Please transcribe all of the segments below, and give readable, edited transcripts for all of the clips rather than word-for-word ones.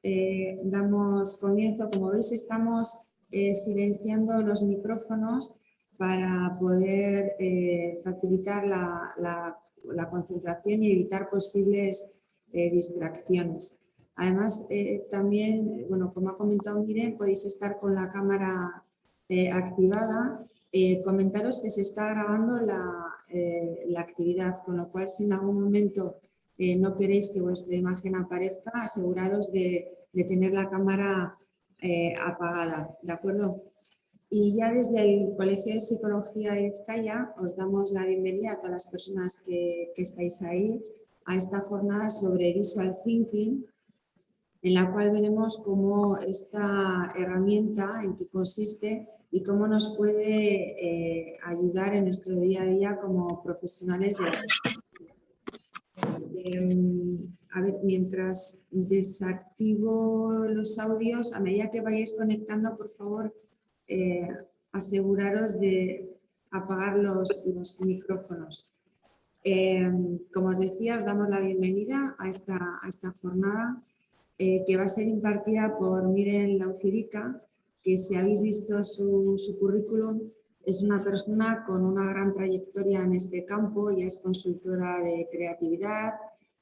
damos comienzo. Como veis, estamos silenciando los micrófonos para poder facilitar la concentración y evitar posibles distracciones. Además, también, bueno, como ha comentado Miren, podéis estar con la cámara activada. Comentaros que se está grabando la actividad, con lo cual si en algún momento no queréis que vuestra imagen aparezca, aseguraros de tener la cámara apagada, ¿de acuerdo? Y ya desde el Colegio de Psicología de Vizcaya os damos la bienvenida a todas las personas que estáis ahí a esta jornada sobre Visual Thinking, en la cual veremos cómo esta herramienta, en qué consiste y cómo nos puede ayudar en nuestro día a día como profesionales de la salud. A ver, mientras desactivo los audios, a medida que vayáis conectando, por favor, aseguraros de apagar los micrófonos. Como os decía, os damos la bienvenida a esta jornada que va a ser impartida por Miren Laucirica, que si habéis visto su currículum, es una persona con una gran trayectoria en este campo. Ella es consultora de creatividad,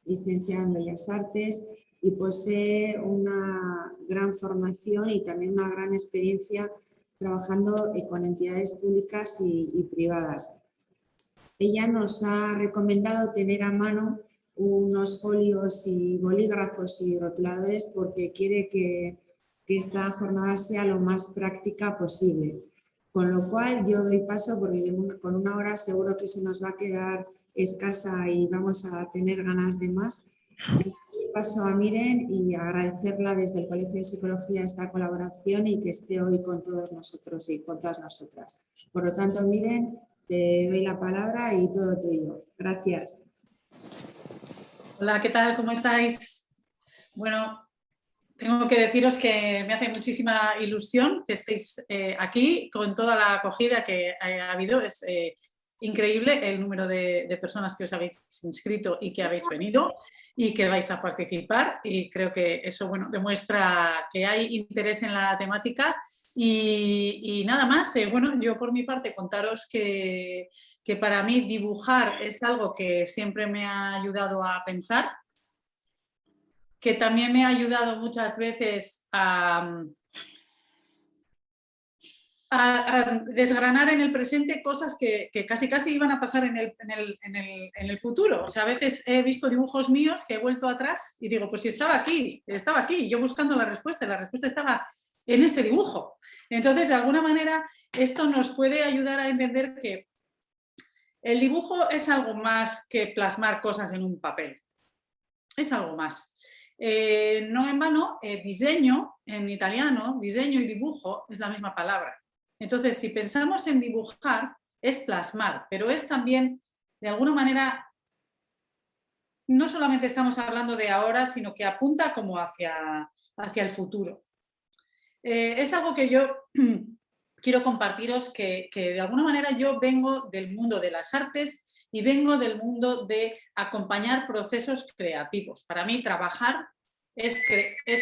licenciada en Bellas Artes y posee una gran formación y también una gran experiencia trabajando con entidades públicas y privadas. Ella nos ha recomendado tener a mano unos folios y bolígrafos y rotuladores porque quiere que esta jornada sea lo más práctica posible. Con lo cual yo doy paso porque con una hora seguro que se nos va a quedar escasa y vamos a tener ganas de más. Doy paso a Miren y agradecerla desde el Colegio de Psicología esta colaboración y que esté hoy con todos nosotros y con todas nosotras. Por lo tanto, Miren, te doy la palabra y todo tuyo. Gracias. Hola, ¿qué tal? ¿Cómo estáis? Bueno, tengo que deciros que me hace muchísima ilusión que estéis aquí con toda la acogida que ha habido. Es increíble el número de personas que os habéis inscrito y que habéis venido y que vais a participar, y creo que eso, bueno, demuestra que hay interés en la temática. Y nada más, bueno, yo por mi parte contaros que para mí dibujar es algo que siempre me ha ayudado a pensar, que también me ha ayudado muchas veces a desgranar en el presente cosas que casi iban a pasar en el futuro. O sea, a veces he visto dibujos míos que he vuelto atrás y digo, pues si estaba aquí, yo buscando la respuesta estaba en este dibujo. Entonces, de alguna manera, esto nos puede ayudar a entender que el dibujo es algo más que plasmar cosas en un papel. Es algo más. No en vano, diseño en italiano, diseño y dibujo es la misma palabra. Entonces, si pensamos en dibujar, es plasmar, pero es también, de alguna manera, no solamente estamos hablando de ahora, sino que apunta como hacia el futuro. Es algo que yo quiero compartiros, que de alguna manera yo vengo del mundo de las artes y vengo del mundo de acompañar procesos creativos. Para mí trabajar es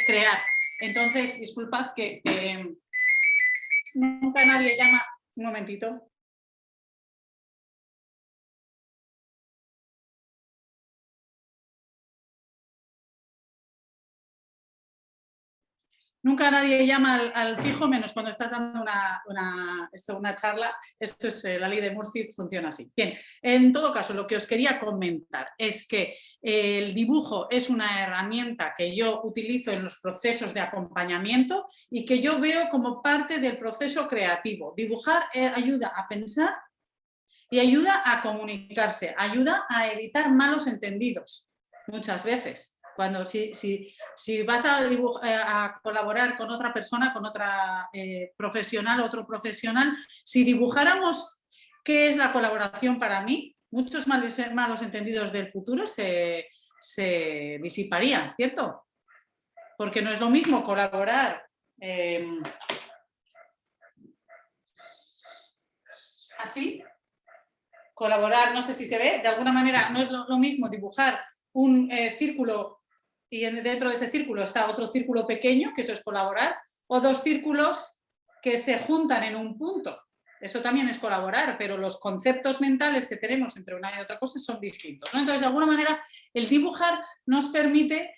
crear. Entonces, disculpad que nunca nadie llama... Un momentito. Nunca nadie llama al fijo, menos cuando estás dando una charla. Esto es la ley de Murphy, funciona así. Bien, en todo caso, lo que os quería comentar es que el dibujo es una herramienta que yo utilizo en los procesos de acompañamiento y que yo veo como parte del proceso creativo. Dibujar ayuda a pensar y ayuda a comunicarse, ayuda a evitar malos entendidos muchas veces. Cuando si vas a colaborar con otra persona, con otra profesional, otro profesional, si dibujáramos qué es la colaboración para mí, muchos malos entendidos del futuro se disiparían, ¿cierto? Porque no es lo mismo colaborar así, colaborar, no sé si se ve, de alguna manera no es lo mismo dibujar un círculo y dentro de ese círculo está otro círculo pequeño, que eso es colaborar, o dos círculos que se juntan en un punto. Eso también es colaborar, pero los conceptos mentales que tenemos entre una y otra cosa son distintos, ¿no? Entonces, de alguna manera, el dibujar nos permite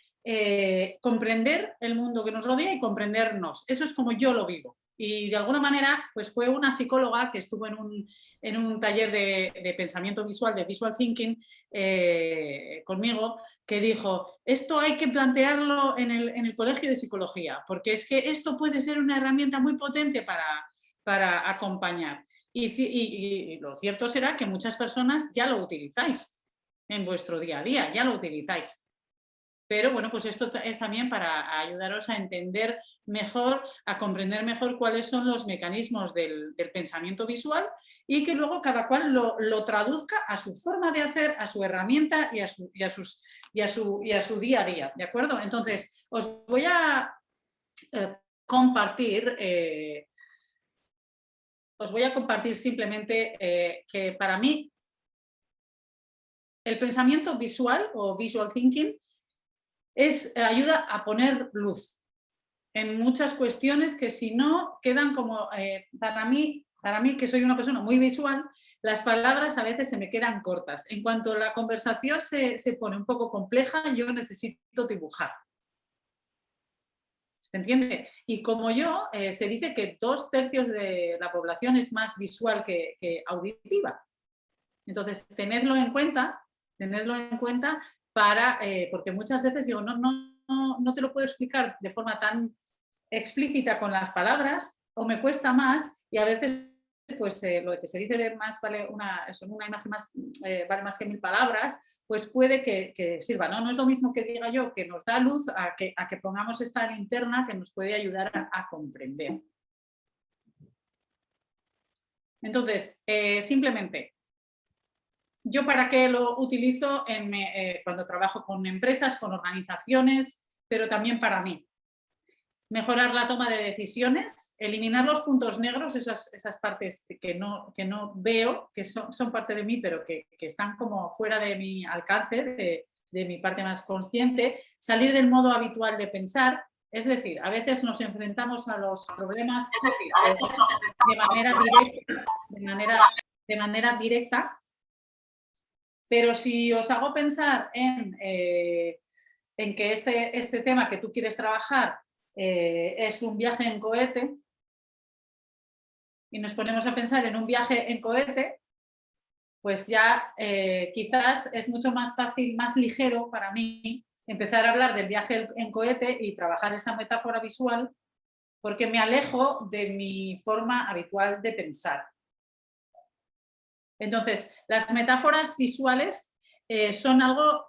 comprender el mundo que nos rodea y comprendernos. Eso es como yo lo vivo. Y de alguna manera, pues fue una psicóloga que estuvo en un taller de pensamiento visual, de visual thinking, conmigo, que dijo, esto hay que plantearlo en el colegio de psicología, porque es que esto puede ser una herramienta muy potente para acompañar. Y lo cierto será que muchas personas ya lo utilizáis en vuestro día a día, ya lo utilizáis. Pero bueno, pues esto es también para ayudaros a entender mejor, a comprender mejor cuáles son los mecanismos del pensamiento visual y que luego cada cual lo traduzca a su forma de hacer, a su herramienta y a su día a día, ¿de acuerdo? Entonces, os voy a compartir... os voy a compartir simplemente que para mí el pensamiento visual o visual thinking ayuda a poner luz en muchas cuestiones que si no quedan como, para mí que soy una persona muy visual, las palabras a veces se me quedan cortas. En cuanto la conversación se pone un poco compleja, yo necesito dibujar. ¿Se entiende? Y como yo, se dice que 2/3 de la población es más visual que auditiva. Entonces, tenedlo en cuenta porque muchas veces digo, no te lo puedo explicar de forma tan explícita con las palabras o me cuesta más y a veces pues lo que se dice de más vale una imagen más vale más que 1000 palabras, pues puede que sirva, ¿no? No es lo mismo que diga yo que nos da luz a que pongamos esta linterna que nos puede ayudar a comprender. Entonces, simplemente, ¿yo para qué lo utilizo cuando trabajo con empresas, con organizaciones, pero también para mí? Mejorar la toma de decisiones, eliminar los puntos negros, esas partes que no veo, que son parte de mí, pero que están como fuera de mi alcance, de mi parte más consciente, salir del modo habitual de pensar, es decir, a veces nos enfrentamos a los problemas de manera directa, pero si os hago pensar en que este tema que tú quieres trabajar es un viaje en cohete y nos ponemos a pensar en un viaje en cohete, pues ya quizás es mucho más fácil, más ligero para mí empezar a hablar del viaje en cohete y trabajar esa metáfora visual porque me alejo de mi forma habitual de pensar. Entonces, las metáforas visuales son algo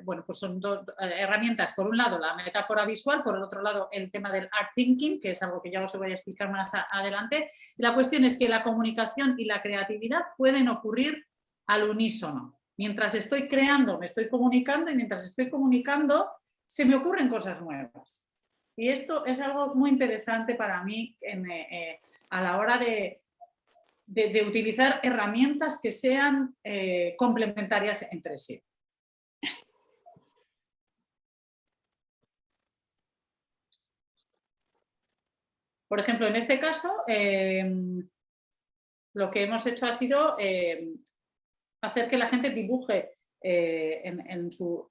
bueno, pues son dos herramientas. Por un lado, la metáfora visual, por el otro lado, el tema del art thinking, que es algo que ya os voy a explicar más adelante. La cuestión es que la comunicación y la creatividad pueden ocurrir al unísono. Mientras estoy creando, me estoy comunicando y mientras estoy comunicando, se me ocurren cosas nuevas. Y esto es algo muy interesante para mí a la hora de utilizar herramientas que sean complementarias entre sí. Por ejemplo, en este caso, lo que hemos hecho ha sido hacer que la gente dibuje en su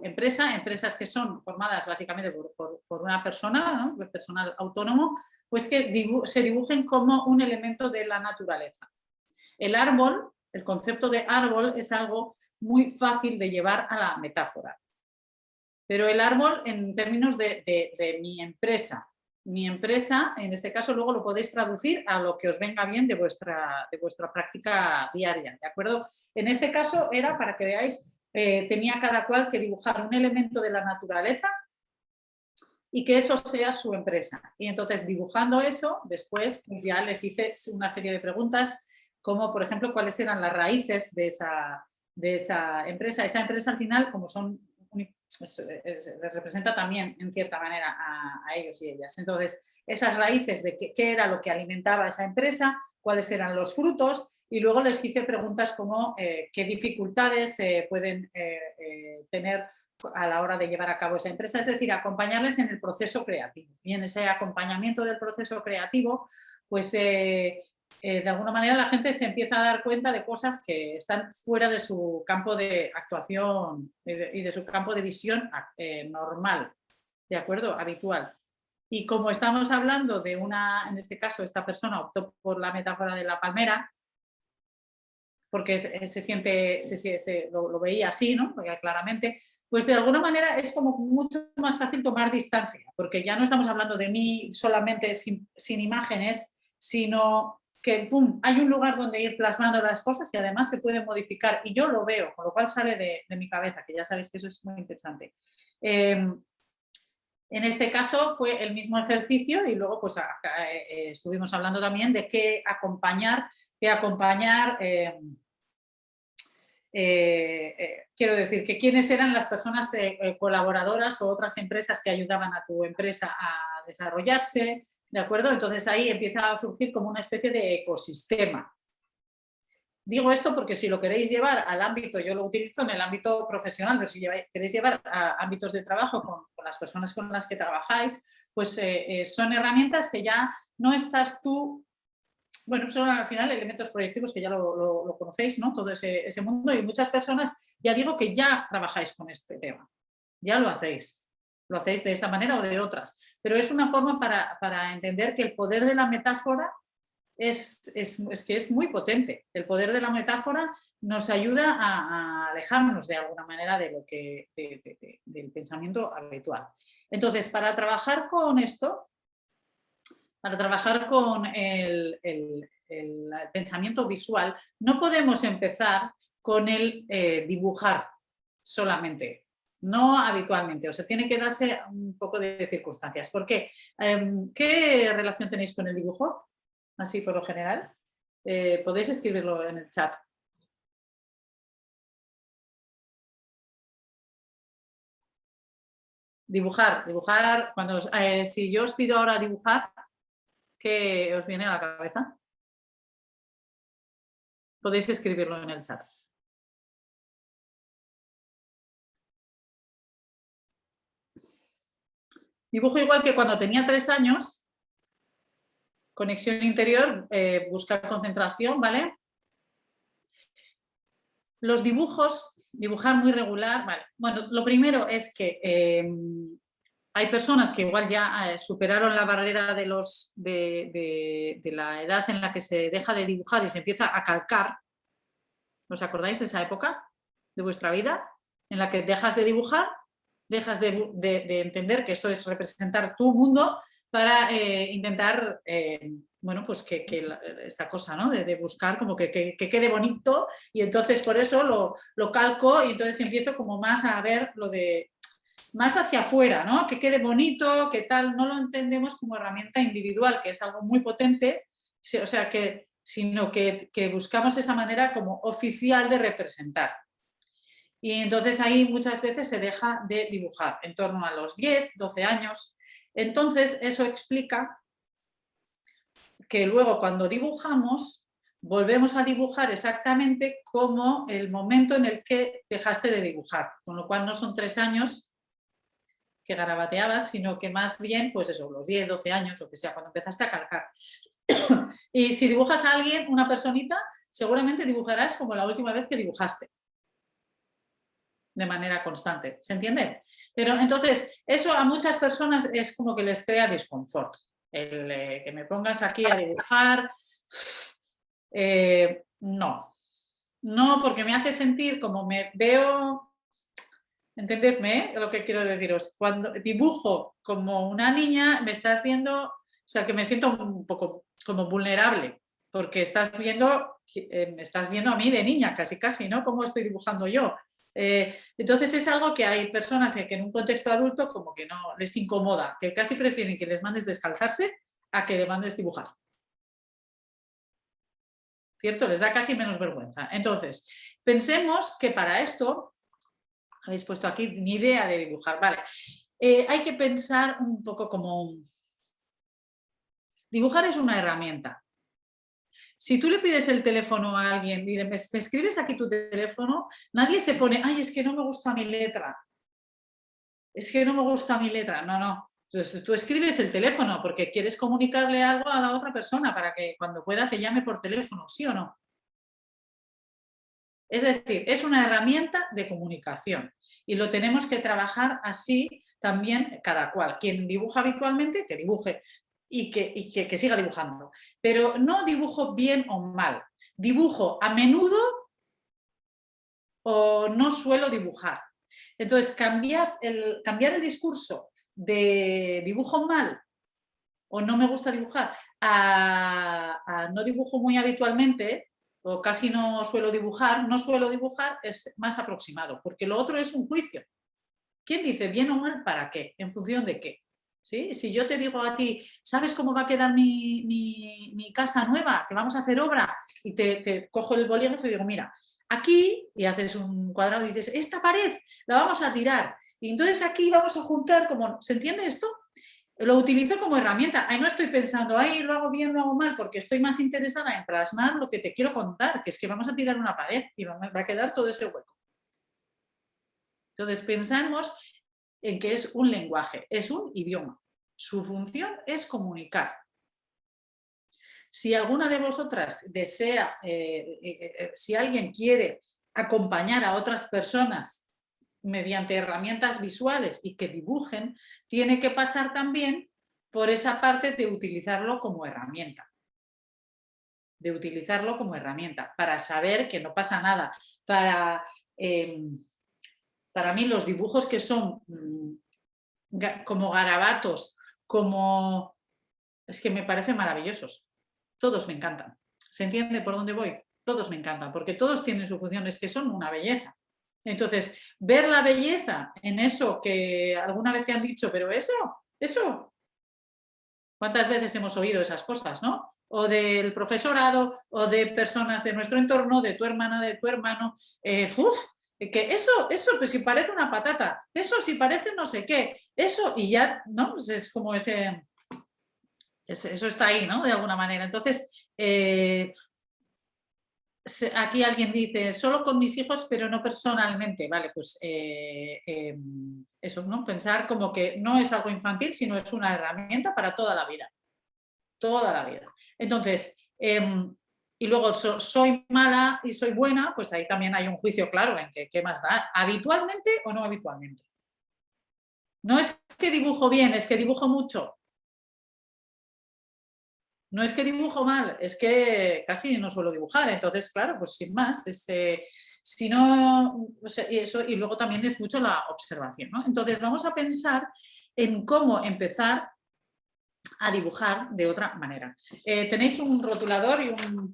empresa, empresas que son formadas básicamente por una persona, ¿no? Personal autónomo, pues que se dibujen como un elemento de la naturaleza. El árbol, el concepto de árbol es algo muy fácil de llevar a la metáfora. Pero el árbol en términos de mi empresa, en este caso luego lo podéis traducir a lo que os venga bien de vuestra práctica diaria, ¿de acuerdo? En este caso era para que veáis, tenía cada cual que dibujar un elemento de la naturaleza y que eso sea su empresa. Y entonces dibujando eso, después pues ya les hice una serie de preguntas como por ejemplo cuáles eran las raíces de esa empresa. Esa empresa al final, como son les representa también en cierta manera a ellos y ellas. Entonces, esas raíces de qué era lo que alimentaba esa empresa, cuáles eran los frutos, y luego les hice preguntas como qué dificultades pueden tener a la hora de llevar a cabo esa empresa, es decir, acompañarles en el proceso creativo. Y en ese acompañamiento del proceso creativo, pues de alguna manera la gente se empieza a dar cuenta de cosas que están fuera de su campo de actuación y de su campo de visión normal, ¿de acuerdo? Habitual. Y como estamos hablando de en este caso esta persona optó por la metáfora de la palmera, porque lo veía así, ¿no? Porque claramente, pues de alguna manera es como mucho más fácil tomar distancia, porque ya no estamos hablando de mí solamente sin imágenes, sino que ¡pum!, hay un lugar donde ir plasmando las cosas y además se pueden modificar, y yo lo veo, con lo cual sale de mi cabeza, que ya sabéis que eso es muy interesante. En este caso fue el mismo ejercicio y luego pues estuvimos hablando también de qué acompañar, quiero decir, que quiénes eran las personas colaboradoras o otras empresas que ayudaban a tu empresa a desarrollarse, ¿de acuerdo? Entonces ahí empieza a surgir como una especie de ecosistema. Digo esto porque si lo queréis llevar al ámbito, yo lo utilizo en el ámbito profesional, pero si queréis llevar a ámbitos de trabajo con las personas con las que trabajáis, pues son herramientas que ya no estás tú. Bueno, son al final elementos proyectivos que ya lo conocéis, ¿no? Todo ese mundo, y muchas personas, ya digo que ya trabajáis con este tema, ya lo hacéis de esta manera o de otras, pero es una forma para entender que el poder de la metáfora es que es muy potente. El poder de la metáfora nos ayuda a alejarnos de alguna manera de lo del pensamiento habitual. Entonces, para trabajar con esto, para trabajar con el pensamiento visual, no podemos empezar con el dibujar solamente, no habitualmente, o sea, tiene que darse un poco de circunstancias. ¿Por qué? ¿Qué relación tenéis con el dibujo? Así por lo general. Podéis escribirlo en el chat. Dibujar, cuando si yo os pido ahora dibujar, ¿qué os viene a la cabeza? Podéis escribirlo en el chat. Dibujo igual que cuando tenía 3 años, conexión interior, buscar concentración, ¿vale? Los dibujos, dibujar muy regular, ¿vale? Bueno, lo primero es que hay personas que igual ya superaron la barrera de la edad en la que se deja de dibujar y se empieza a calcar. ¿Os acordáis de esa época de vuestra vida en la que dejas de dibujar, dejas de entender que esto es representar tu mundo para intentar, bueno, pues que esta cosa, ¿no? De buscar como que quede bonito, y entonces por eso lo calco y entonces empiezo como más a ver lo de más hacia afuera, ¿no? Que quede bonito, que tal, no lo entendemos como herramienta individual, que es algo muy potente, o sea, sino que buscamos esa manera como oficial de representar. Y entonces ahí muchas veces se deja de dibujar, en torno a los 10, 12 años. Entonces eso explica que luego cuando dibujamos, volvemos a dibujar exactamente como el momento en el que dejaste de dibujar, con lo cual no son 3 años que garabateabas, sino que más bien, pues eso, los 10, 12 años, o que sea, cuando empezaste a calcar. Y si dibujas a alguien, una personita, seguramente dibujarás como la última vez que dibujaste, de manera constante, ¿se entiende? Pero entonces, eso a muchas personas es como que les crea desconfort. Que me pongas aquí a dibujar, no, porque me hace sentir como me veo. Entendedme lo que quiero deciros. Cuando dibujo como una niña, me estás viendo, o sea, que me siento un poco como vulnerable, porque me estás viendo a mí de niña, casi, ¿no? ¿Cómo estoy dibujando yo? Entonces es algo que hay personas que en un contexto adulto como que no les incomoda, que casi prefieren que les mandes descalzarse a que les mandes dibujar. ¿Cierto? Les da casi menos vergüenza. Entonces, pensemos que para esto Habéis puesto aquí ni idea de dibujar, vale. Hay que pensar un poco como... Dibujar es una herramienta. Si tú le pides el teléfono a alguien y me escribes aquí tu teléfono, nadie se pone, ay, es que no me gusta mi letra. Es que no me gusta mi letra. No, no. Entonces, tú escribes el teléfono porque quieres comunicarle algo a la otra persona para que cuando pueda te llame por teléfono, ¿sí o no? Es decir, es una herramienta de comunicación y lo tenemos que trabajar así también cada cual. Quien dibuja habitualmente, que dibuje y que siga dibujando. Pero no dibujo bien o mal. Dibujo a menudo o no suelo dibujar. Entonces, cambiar el discurso de dibujo mal o no me gusta dibujar a no dibujo muy habitualmente o casi no suelo dibujar es más aproximado, porque lo otro es un juicio. ¿Quién dice bien o mal para qué? ¿En función de qué? ¿Sí? Si yo te digo a ti, ¿sabes cómo va a quedar mi casa nueva? Que vamos a hacer obra y te cojo el bolígrafo y digo, mira, aquí, y haces un cuadrado y dices, esta pared la vamos a tirar. Y entonces aquí vamos a juntar, como, ¿se entiende esto? Lo utilizo como herramienta. Ahí no estoy pensando, ahí lo hago bien, lo hago mal, porque estoy más interesada en plasmar lo que te quiero contar, que es que vamos a tirar una pared y va a quedar todo ese hueco. Entonces pensamos en que es un lenguaje, es un idioma. Su función es comunicar. Si alguna de vosotras desea, si alguien quiere acompañar a otras personas mediante herramientas visuales y que dibujen, tiene que pasar también por esa parte de utilizarlo como herramienta. De utilizarlo como herramienta para saber que no pasa nada. Para mí los dibujos que son como garabatos, como... es que me parecen maravillosos. Todos me encantan. ¿Se entiende por dónde voy? Todos me encantan, porque todos tienen su función, es que son una belleza. Entonces, ver la belleza en eso que alguna vez te han dicho, pero eso, ¿cuántas veces hemos oído esas cosas, no? O del profesorado, o de personas de nuestro entorno, de tu hermana, de tu hermano, que eso, pues si parece una patata, eso si parece no sé qué, eso, y ya, ¿no? Pues es como eso está ahí, ¿no? De alguna manera. Entonces, aquí alguien dice, solo con mis hijos, pero no personalmente. Vale, pues eso, ¿no? Pensar como que no es algo infantil, sino es una herramienta para toda la vida. Toda la vida. Entonces, y luego soy mala y soy buena, pues ahí también hay un juicio claro en que qué más da, habitualmente o no habitualmente. No es que dibujo bien, es que dibujo mucho. No es que dibujo mal, es que casi no suelo dibujar. Entonces, claro, pues sin más, si no, o sea, y eso, y luego también es mucho la observación, ¿no? Entonces, vamos a pensar en cómo empezar a dibujar de otra manera. Tenéis un rotulador y un...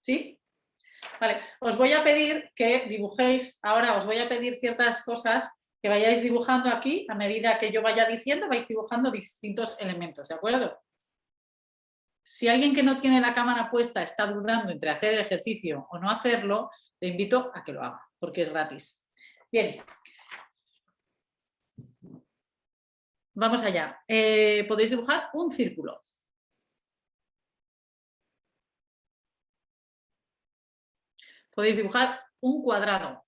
¿Sí? Vale, os voy a pedir que dibujéis, ahora os voy a pedir ciertas cosas que vayáis dibujando aquí, a medida que yo vaya diciendo, vais dibujando distintos elementos, ¿de acuerdo? Si alguien que no tiene la cámara puesta está dudando entre hacer el ejercicio o no hacerlo, le invito a que lo haga, porque es gratis. Bien. Vamos allá. Podéis dibujar un círculo. Podéis dibujar un cuadrado.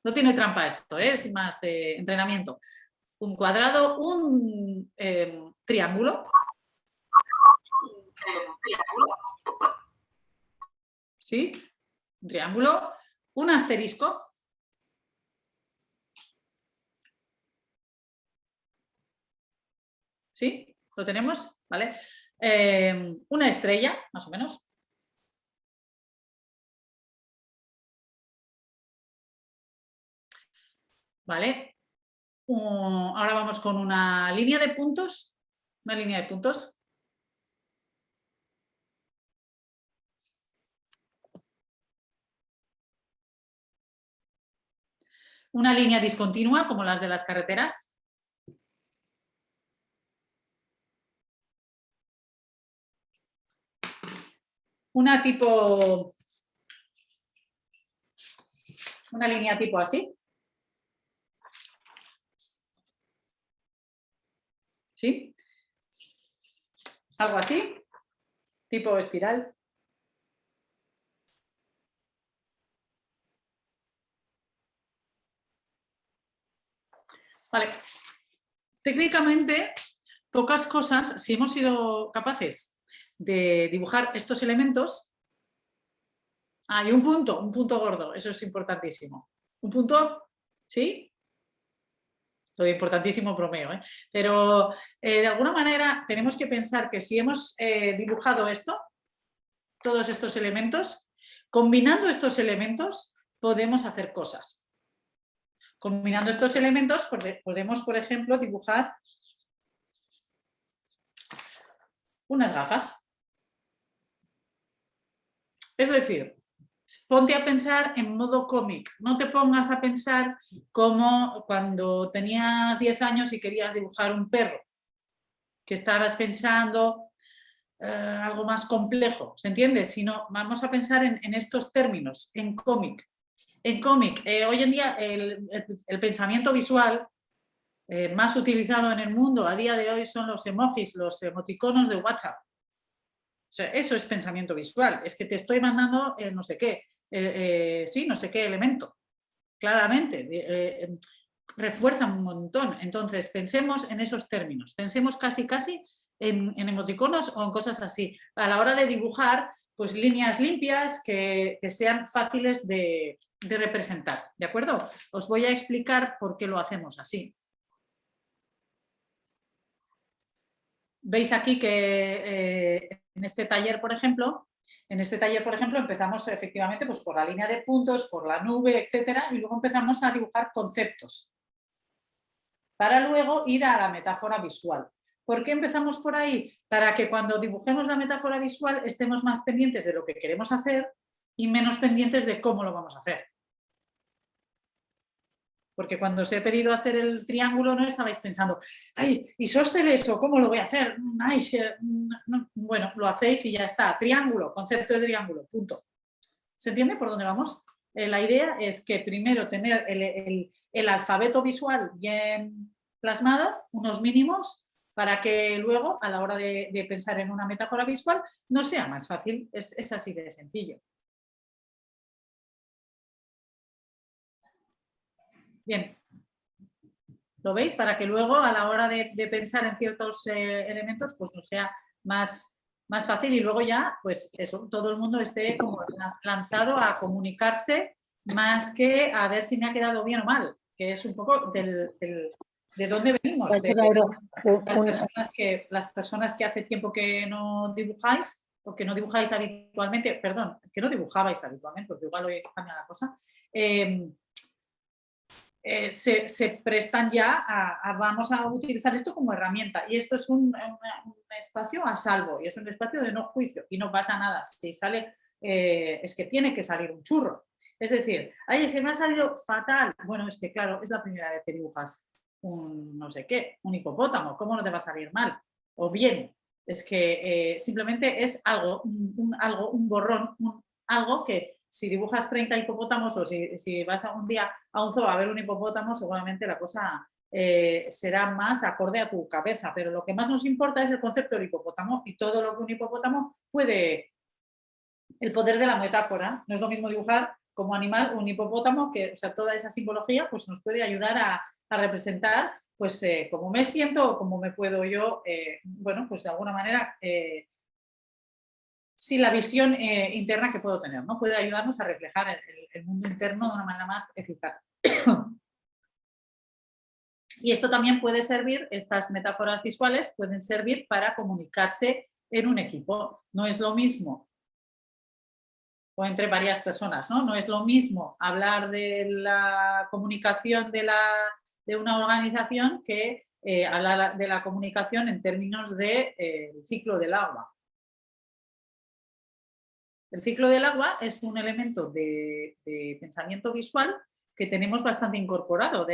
No tiene trampa esto, sin más entrenamiento. Un cuadrado, un triángulo. ¿Sí? Un triángulo, un asterisco. ¿Sí? ¿Lo tenemos? ¿Vale? Una estrella, más o menos. ¿Vale? Ahora vamos con una línea de puntos. Una línea de puntos. Una línea discontinua, como las de las carreteras. Una tipo una línea tipo así. ¿Sí? Algo así, tipo espiral. Vale. Técnicamente, pocas cosas, si hemos sido capaces de dibujar estos elementos, hay un punto gordo, eso es importantísimo. Un punto, ¿sí? Lo de importantísimo bromeo, ¿eh? Pero de alguna manera tenemos que pensar que si hemos dibujado esto, todos estos elementos, combinando estos elementos podemos hacer cosas. Combinando estos elementos podemos, por ejemplo, dibujar unas gafas. Es decir, ponte a pensar en modo cómic, no te pongas a pensar como cuando tenías 10 años y querías dibujar un perro, que estabas pensando algo más complejo, ¿se entiende? Sino vamos a pensar en estos términos, en cómic. En cómic, hoy en día el pensamiento visual más utilizado en el mundo a día de hoy son los emojis, los emoticonos de WhatsApp. O sea, eso es pensamiento visual, es que te estoy mandando no sé qué, sí, no sé qué elemento, claramente, refuerzan un montón. Entonces, pensemos en esos términos, pensemos casi en emoticonos o en cosas así. A la hora de dibujar, pues líneas limpias que sean fáciles de representar, ¿de acuerdo? Os voy a explicar por qué lo hacemos así. Veis aquí que en este taller, por ejemplo, empezamos efectivamente pues, por la línea de puntos, por la nube, etcétera, y luego empezamos a dibujar conceptos para luego ir a la metáfora visual. ¿Por qué empezamos por ahí? Para que cuando dibujemos la metáfora visual estemos más pendientes de lo que queremos hacer y menos pendientes de cómo lo vamos a hacer. Porque cuando os he pedido hacer el triángulo no estabais pensando, ay, isósceles o cómo lo voy a hacer. Ay, no. Bueno, lo hacéis y ya está. Triángulo, concepto de triángulo, punto. ¿Se entiende por dónde vamos? La idea es que primero tener el alfabeto visual bien plasmado, unos mínimos, para que luego a la hora de pensar en una metáfora visual no sea más fácil. Es así de sencillo. Bien, ¿lo veis? Para que luego a la hora de pensar en ciertos elementos pues no sea más fácil y luego ya pues eso, todo el mundo esté como lanzado a comunicarse más que a ver si me ha quedado bien o mal, que es un poco de dónde venimos, de las personas que hace tiempo que no dibujáis o que no dibujáis habitualmente, perdón, que no dibujabais habitualmente, porque igual hoy cambia la cosa, se prestan ya vamos a utilizar esto como herramienta y esto es un espacio a salvo y es un espacio de no juicio y no pasa nada, si sale es que tiene que salir un churro, es decir, ay, es que me ha salido fatal, bueno, es que claro, es la primera vez que dibujas un no sé qué, un hipopótamo, ¿cómo no te va a salir mal? O bien, es que simplemente es algo, un borrón, algo que si dibujas 30 hipopótamos o si vas un día a un zoo a ver un hipopótamo, seguramente la cosa será más acorde a tu cabeza, pero lo que más nos importa es el concepto del hipopótamo y todo lo que un hipopótamo puede, el poder de la metáfora. No es lo mismo dibujar como animal un hipopótamo, que o sea, toda esa simbología pues, nos puede ayudar a representar pues, cómo me siento o cómo me puedo yo, bueno, pues de alguna manera sí, la visión interna que puedo tener, ¿no? Puede ayudarnos a reflejar el mundo interno de una manera más eficaz. Y esto también puede servir, estas metáforas visuales pueden servir para comunicarse en un equipo. No es lo mismo, o entre varias personas, ¿no? No es lo mismo hablar de la comunicación de una organización que hablar de la comunicación en términos del ciclo del agua. El ciclo del agua es un elemento de pensamiento visual que tenemos bastante incorporado,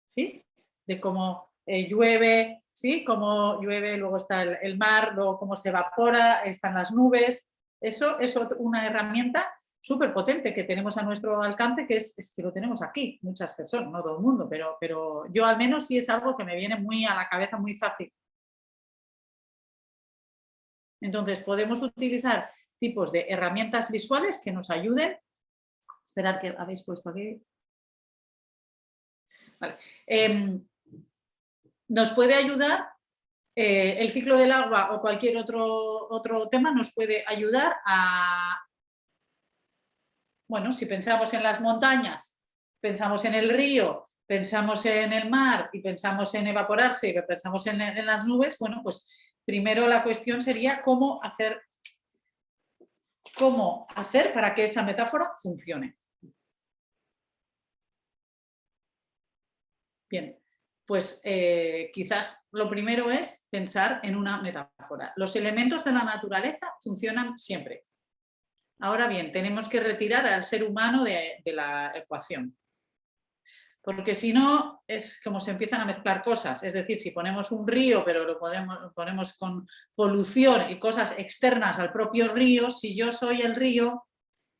¿sí? De cómo llueve, ¿sí? Cómo llueve, luego está el mar, luego cómo se evapora, están las nubes. Eso es una herramienta súper potente que tenemos a nuestro alcance, que es que lo tenemos aquí, muchas personas, no todo el mundo, pero yo al menos sí es algo que me viene muy a la cabeza muy fácil. Entonces podemos utilizar tipos de herramientas visuales que nos ayuden. Esperad que habéis puesto aquí. Vale. Nos puede ayudar el ciclo del agua o cualquier otro tema nos puede ayudar a, bueno, si pensamos en las montañas, pensamos en el río, pensamos en el mar y pensamos en evaporarse y pensamos en las nubes, bueno, pues primero la cuestión sería cómo hacer para que esa metáfora funcione. Bien, pues quizás lo primero es pensar en una metáfora. Los elementos de la naturaleza funcionan siempre. Ahora bien, tenemos que retirar al ser humano de la ecuación. Porque si no, es como se empiezan a mezclar cosas. Es decir, si ponemos un río, pero lo ponemos con polución y cosas externas al propio río, si yo soy el río,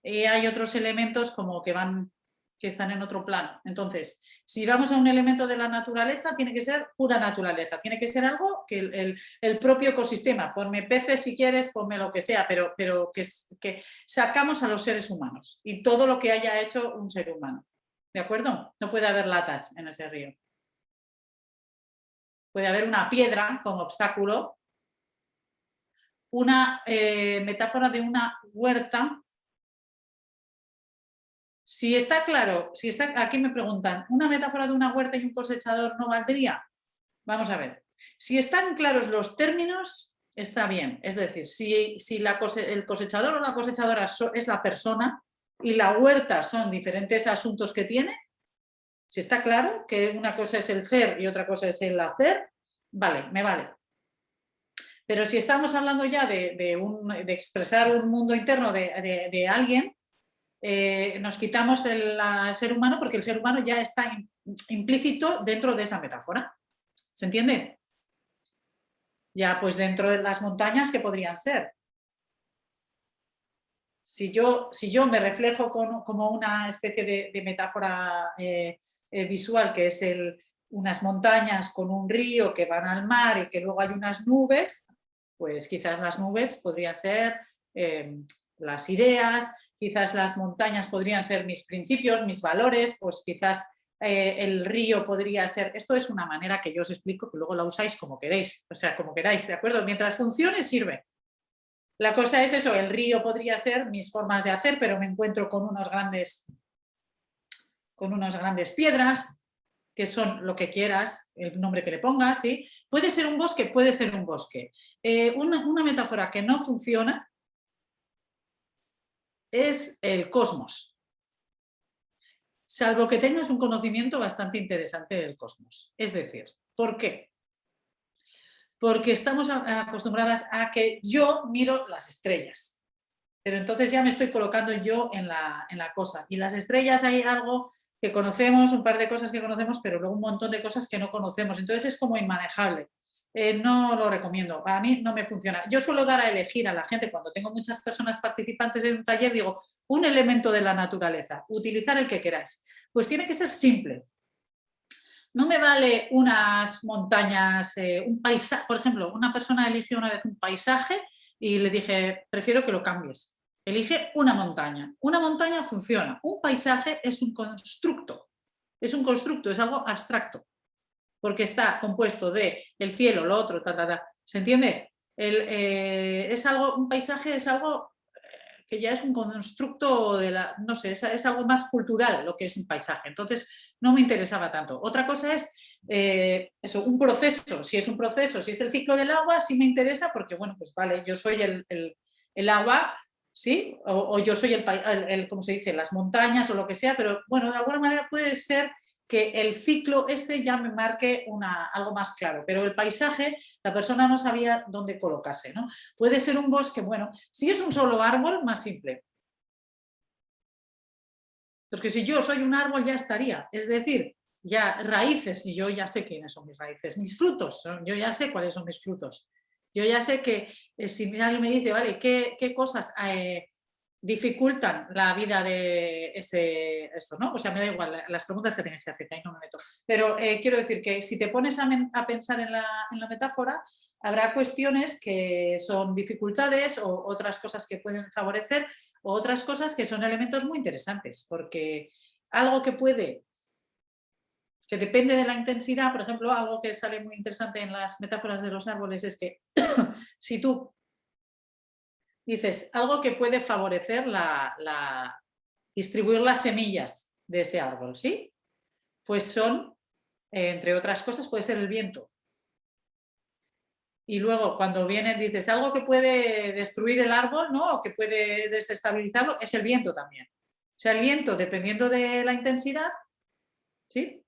hay otros elementos como que están en otro plano. Entonces, si vamos a un elemento de la naturaleza, tiene que ser pura naturaleza, tiene que ser algo que el propio ecosistema, ponme peces si quieres, ponme lo que sea, pero que sacamos a los seres humanos y todo lo que haya hecho un ser humano. ¿De acuerdo? No puede haber latas en ese río. Puede haber una piedra como obstáculo, una metáfora de una huerta. Si está claro, aquí me preguntan, ¿una metáfora de una huerta y un cosechador no valdría? Vamos a ver. Si están claros los términos, está bien. Es decir, si el cosechador o la cosechadora es la persona y la huerta son diferentes asuntos que tiene, si está claro que una cosa es el ser y otra cosa es el hacer, vale, me vale. Pero si estamos hablando ya de expresar un mundo interno de alguien, nos quitamos el ser humano porque el ser humano ya está implícito dentro de esa metáfora. ¿Se entiende? Ya, pues dentro de las montañas, ¿qué podrían ser? Si yo me reflejo como una especie de metáfora visual, que es unas montañas con un río que van al mar y que luego hay unas nubes, pues quizás las nubes podrían ser las ideas, quizás las montañas podrían ser mis principios, mis valores, pues quizás el río podría ser... Esto es una manera que yo os explico, que luego la usáis como queréis, o sea, como queráis, ¿de acuerdo? Mientras funcione, sirve. La cosa es eso, el río podría ser mis formas de hacer, pero me encuentro con unas grandes piedras, que son lo que quieras, el nombre que le pongas, ¿sí? Puede ser un bosque, puede ser un bosque. Una metáfora que no funciona es el cosmos, salvo que tengas un conocimiento bastante interesante del cosmos. Es decir, ¿por qué? Porque estamos acostumbradas a que yo miro las estrellas, pero entonces ya me estoy colocando yo en la cosa. Y las estrellas hay algo que conocemos, un par de cosas que conocemos, pero luego un montón de cosas que no conocemos. Entonces es como inmanejable. No lo recomiendo, a mí no me funciona. Yo suelo dar a elegir a la gente, cuando tengo muchas personas participantes en un taller, digo, un elemento de la naturaleza, utilizar el que queráis. Pues tiene que ser simple. No me vale unas montañas, un paisaje, por ejemplo, una persona eligió una vez un paisaje y le dije, prefiero que lo cambies. Elige una montaña. Una montaña funciona. Un paisaje es un constructo. Es un constructo, es algo abstracto. Porque está compuesto de el cielo, lo otro, ¿Se entiende? Un paisaje es algo que ya es un constructo no sé, es algo más cultural lo que es un paisaje. Entonces no me interesaba tanto. Otra cosa es un proceso. Si es un proceso, si es el ciclo del agua, sí me interesa porque, bueno, pues vale, yo soy el agua, ¿sí? O yo soy ¿cómo se dice? Las montañas o lo que sea, pero bueno, de alguna manera puede ser que el ciclo ese ya me marque algo más claro, pero el paisaje, la persona no sabía dónde colocarse, ¿no? Puede ser un bosque, bueno, si es un solo árbol, más simple. Porque si yo soy un árbol ya estaría, es decir, ya raíces, y yo ya sé quiénes son mis raíces, mis frutos, yo ya sé cuáles son mis frutos. Yo ya sé que si alguien me dice, vale, ¿qué cosas dificultan la vida de esto, ¿no? O sea, me da igual las preguntas que tienes que hacer, ahí no me meto. Pero quiero decir que si te pones a pensar en la metáfora, habrá cuestiones que son dificultades o otras cosas que pueden favorecer o otras cosas que son elementos muy interesantes, porque algo que depende de la intensidad, por ejemplo, algo que sale muy interesante en las metáforas de los árboles es que si tú dices algo que puede favorecer distribuir las semillas de ese árbol, ¿sí? Pues son, entre otras cosas, puede ser el viento. Y luego cuando viene, dices algo que puede destruir el árbol, ¿no? O que puede desestabilizarlo, es el viento también. O sea, el viento, dependiendo de la intensidad, ¿sí?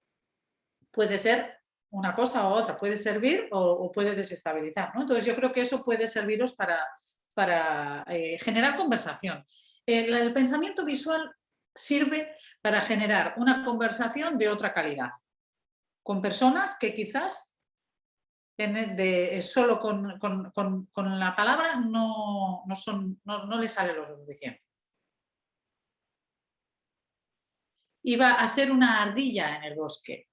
Puede ser una cosa o otra, puede servir o puede desestabilizar, ¿no? Entonces yo creo que eso puede serviros para generar conversación. El pensamiento visual sirve para generar una conversación de otra calidad, con personas que quizás solo con la palabra no les sale lo suficiente. Iba a ser una ardilla en el bosque.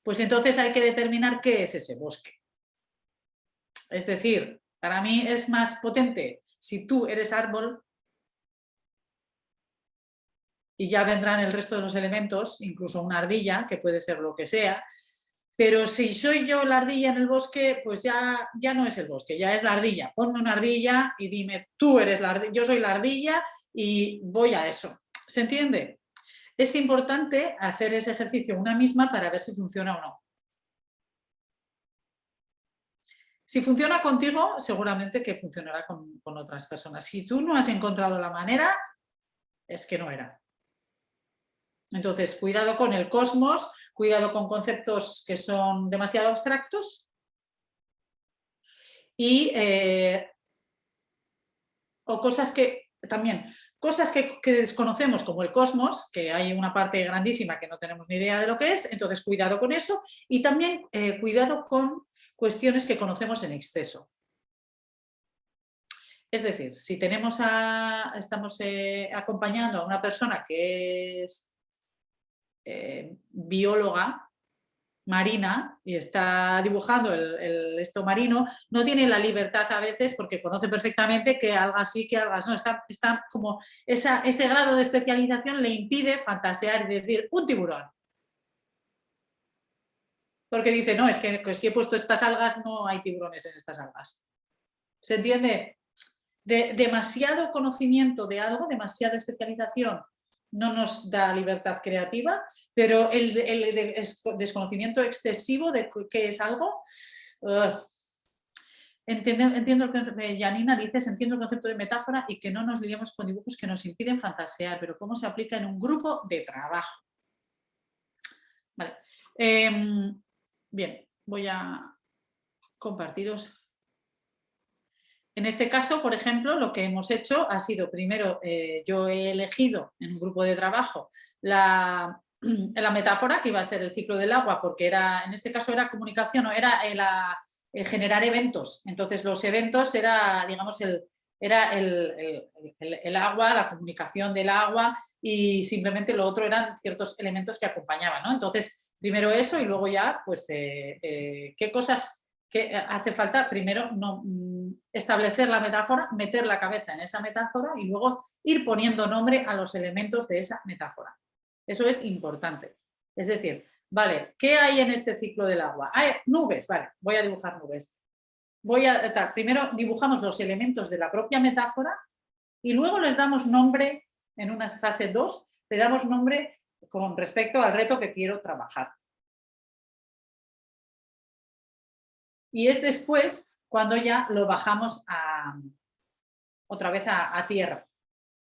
Pues entonces hay que determinar qué es ese bosque. Es decir, para mí es más potente si tú eres árbol y ya vendrán el resto de los elementos, incluso una ardilla, que puede ser lo que sea, pero si soy yo la ardilla en el bosque, pues ya no es el bosque, ya es la ardilla. Ponme una ardilla y dime, tú eres la ardilla, yo soy la ardilla y voy a eso. ¿Se entiende? Es importante hacer ese ejercicio una misma para ver si funciona o no. Si funciona contigo, seguramente que funcionará con otras personas. Si tú no has encontrado la manera, es que no era. Entonces, cuidado con el cosmos, cuidado con conceptos que son demasiado abstractos y o cosas que también, cosas que desconocemos como el cosmos, que hay una parte grandísima que no tenemos ni idea de lo que es, entonces cuidado con eso y también cuidado con cuestiones que conocemos en exceso. Es decir, si estamos acompañando a una persona que es bióloga marina y está dibujando esto marino, no tiene la libertad a veces porque conoce perfectamente que algas sí, que algas no. Está como ese grado de especialización le impide fantasear y decir un tiburón. Porque dice, no, es que si he puesto estas algas no hay tiburones en estas algas. ¿Se entiende? Demasiado conocimiento de algo, demasiada especialización no nos da libertad creativa, pero el desconocimiento excesivo de qué es algo... Entiendo el concepto, Janina dices, entiendo el concepto de metáfora y que no nos liemos con dibujos que nos impiden fantasear, pero cómo se aplica en un grupo de trabajo. Vale. Bien, voy a compartiros. En este caso, por ejemplo, lo que hemos hecho ha sido, primero, yo he elegido en un grupo de trabajo la metáfora, que iba a ser el ciclo del agua, porque en este caso era comunicación, o era generar eventos. Entonces, los eventos era, digamos, el agua, la comunicación del agua y simplemente lo otro eran ciertos elementos que acompañaban, ¿no? Entonces, primero eso y luego ya, pues, qué cosas que hace falta. Primero establecer la metáfora, meter la cabeza en esa metáfora y luego ir poniendo nombre a los elementos de esa metáfora. Eso es importante. Es decir, vale, ¿qué hay en este ciclo del agua? Hay nubes, vale, voy a dibujar nubes. Primero dibujamos los elementos de la propia metáfora y luego les damos nombre en una fase 2, le damos nombre con respecto al reto que quiero trabajar. Y es después cuando ya lo bajamos otra vez a tierra.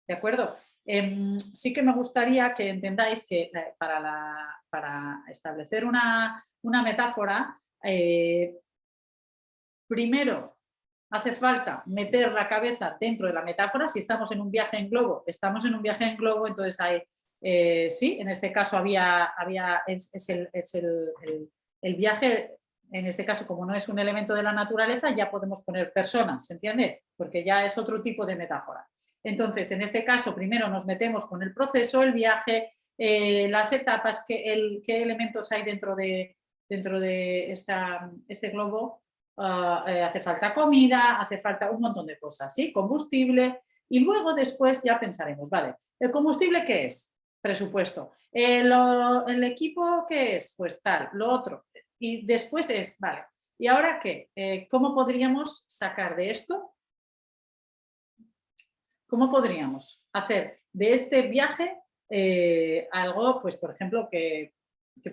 ¿De acuerdo? Sí que me gustaría que entendáis que para establecer una metáfora, primero hace falta meter la cabeza dentro de la metáfora. Si estamos en un viaje en globo, entonces hay, sí, en este caso es el viaje en este caso, como no es un elemento de la naturaleza, ya podemos poner personas, ¿se entiende? Porque ya es otro tipo de metáfora. Entonces, en este caso, primero nos metemos con el proceso, el viaje, las etapas, qué elementos hay dentro de este globo. Hace falta comida, hace falta un montón de cosas, ¿sí? Combustible, y luego después ya pensaremos, ¿vale? ¿El combustible qué es? Presupuesto. ¿El equipo qué es? Pues tal, lo otro. Y después es, vale, ¿y ahora qué? ¿Cómo podríamos sacar de esto? ¿Cómo podríamos hacer de este viaje algo, pues por ejemplo, que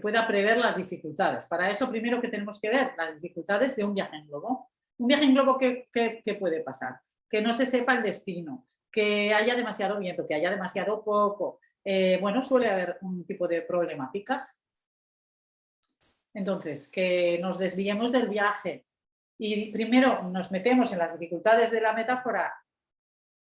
pueda prever las dificultades? Para eso primero que tenemos que ver las dificultades de un viaje en globo. Un viaje en globo, ¿qué puede pasar? Que no se sepa el destino, que haya demasiado viento, que haya demasiado poco. Bueno, suele haber un tipo de problemáticas. Entonces, que nos desviemos del viaje y primero nos metemos en las dificultades de la metáfora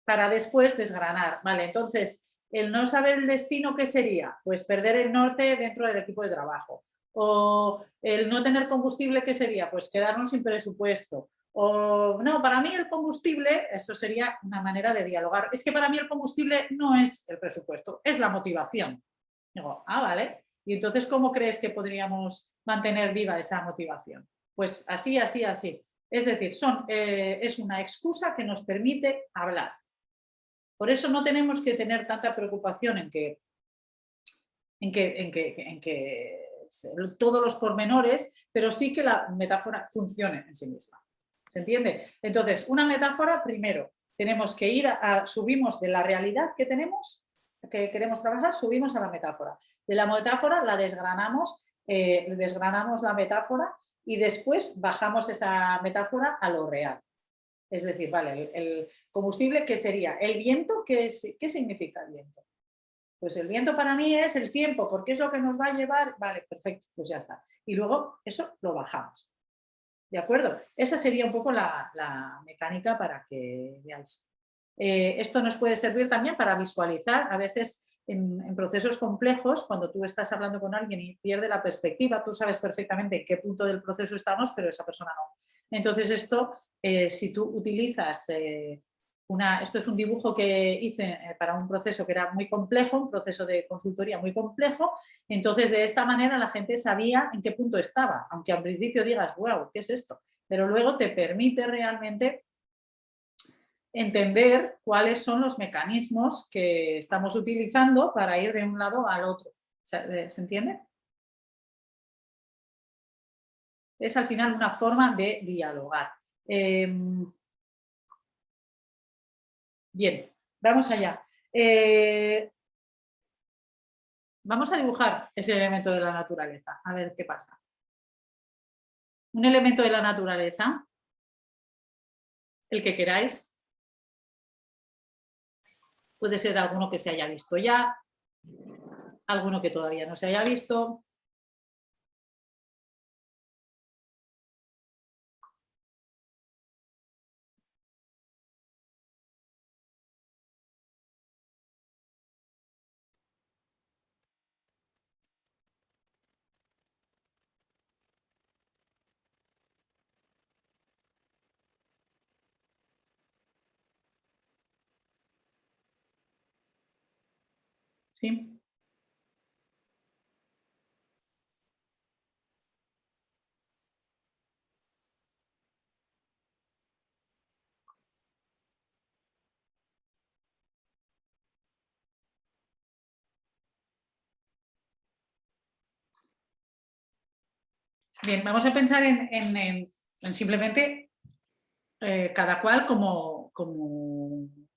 para después desgranar. Vale, entonces, el no saber el destino, ¿qué sería? Pues perder el norte dentro del equipo de trabajo. O el no tener combustible, ¿qué sería? Pues quedarnos sin presupuesto. O no, para mí el combustible, eso sería una manera de dialogar. Es que para mí el combustible no es el presupuesto, es la motivación. Digo, vale. Y entonces, ¿cómo crees que podríamos mantener viva esa motivación? Pues así, así, así. Es decir, es una excusa que nos permite hablar. Por eso no tenemos que tener tanta preocupación en que todos los pormenores, pero sí que la metáfora funcione en sí misma. ¿Se entiende? Entonces, una metáfora, primero, tenemos que subimos de la realidad que tenemos, que queremos trabajar, subimos a la metáfora. De la metáfora la desgranamos la metáfora y después bajamos esa metáfora a lo real. Es decir, vale, el combustible, ¿qué sería? ¿El viento? ¿Qué significa el viento? Pues el viento para mí es el tiempo, porque es lo que nos va a llevar. Vale, perfecto, pues ya está. Y luego eso lo bajamos. ¿De acuerdo? Esa sería un poco la mecánica para que veáis. Esto nos puede servir también para visualizar, a veces en procesos complejos, cuando tú estás hablando con alguien y pierde la perspectiva, tú sabes perfectamente en qué punto del proceso estamos, pero esa persona no. Entonces esto, si tú utilizas, esto es un dibujo que hice para un proceso que era muy complejo, un proceso de consultoría muy complejo, entonces de esta manera la gente sabía en qué punto estaba, aunque al principio digas, wow, ¿qué es esto? Pero luego te permite realmente entender cuáles son los mecanismos que estamos utilizando para ir de un lado al otro. ¿Se entiende? Es al final una forma de dialogar. Bien, vamos allá. Vamos a dibujar ese elemento de la naturaleza, a ver qué pasa. Un elemento de la naturaleza, el que queráis. Puede ser alguno que se haya visto ya, alguno que todavía no se haya visto. ¿Sí? Bien, vamos a pensar en simplemente cada cual como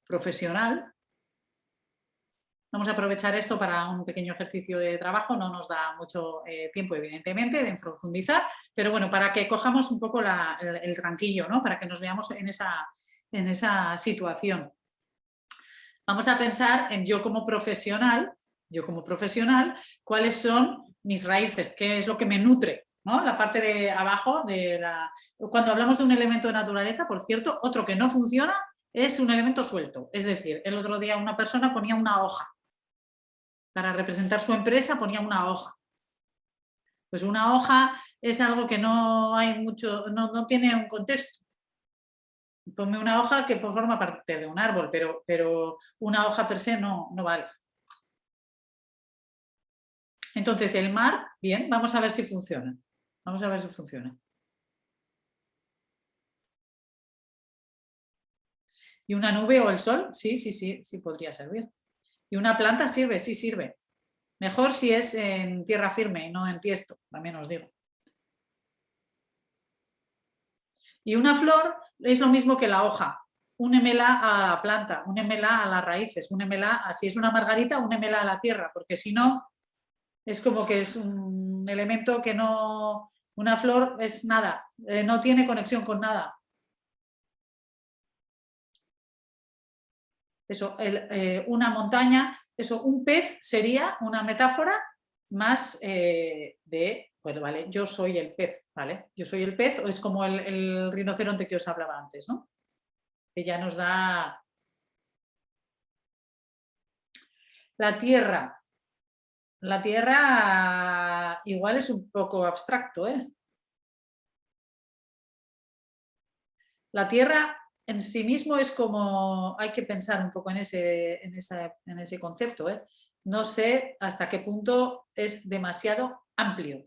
profesional. Vamos a aprovechar esto para un pequeño ejercicio de trabajo, no nos da mucho tiempo, evidentemente, de profundizar, pero bueno, para que cojamos un poco el tranquillo, ¿no? Para que nos veamos en esa situación. Vamos a pensar en yo como profesional, cuáles son mis raíces, qué es lo que me nutre, ¿no? La parte de abajo, cuando hablamos de un elemento de naturaleza, por cierto, otro que no funciona es un elemento suelto. Es decir, el otro día una persona ponía una hoja. Para representar su empresa ponía una hoja. Pues una hoja es algo que no hay mucho, no tiene un contexto. Ponme una hoja que forma parte de un árbol, pero una hoja per se no vale. Entonces el mar, bien, vamos a ver si funciona. Vamos a ver si funciona. ¿Y una nube o el sol? Sí podría servir. ¿Y una planta sirve? Sí sirve. Mejor si es en tierra firme y no en tiesto, también os digo. Y una flor es lo mismo que la hoja. Únemela a la planta, únemela a las raíces, únemela, si es una margarita, únemela a la tierra, porque si no, es como que es un elemento que no, una flor es nada, no tiene conexión con nada. Eso, una montaña, eso, un pez sería una metáfora más de, pues vale, yo soy el pez, ¿vale? Yo soy el pez, o es como el rinoceronte que os hablaba antes, ¿no? Que ya nos da la tierra. La tierra igual es un poco abstracto, ¿eh? La tierra en sí mismo es como, hay que pensar un poco en ese concepto, ¿eh? No sé hasta qué punto es demasiado amplio.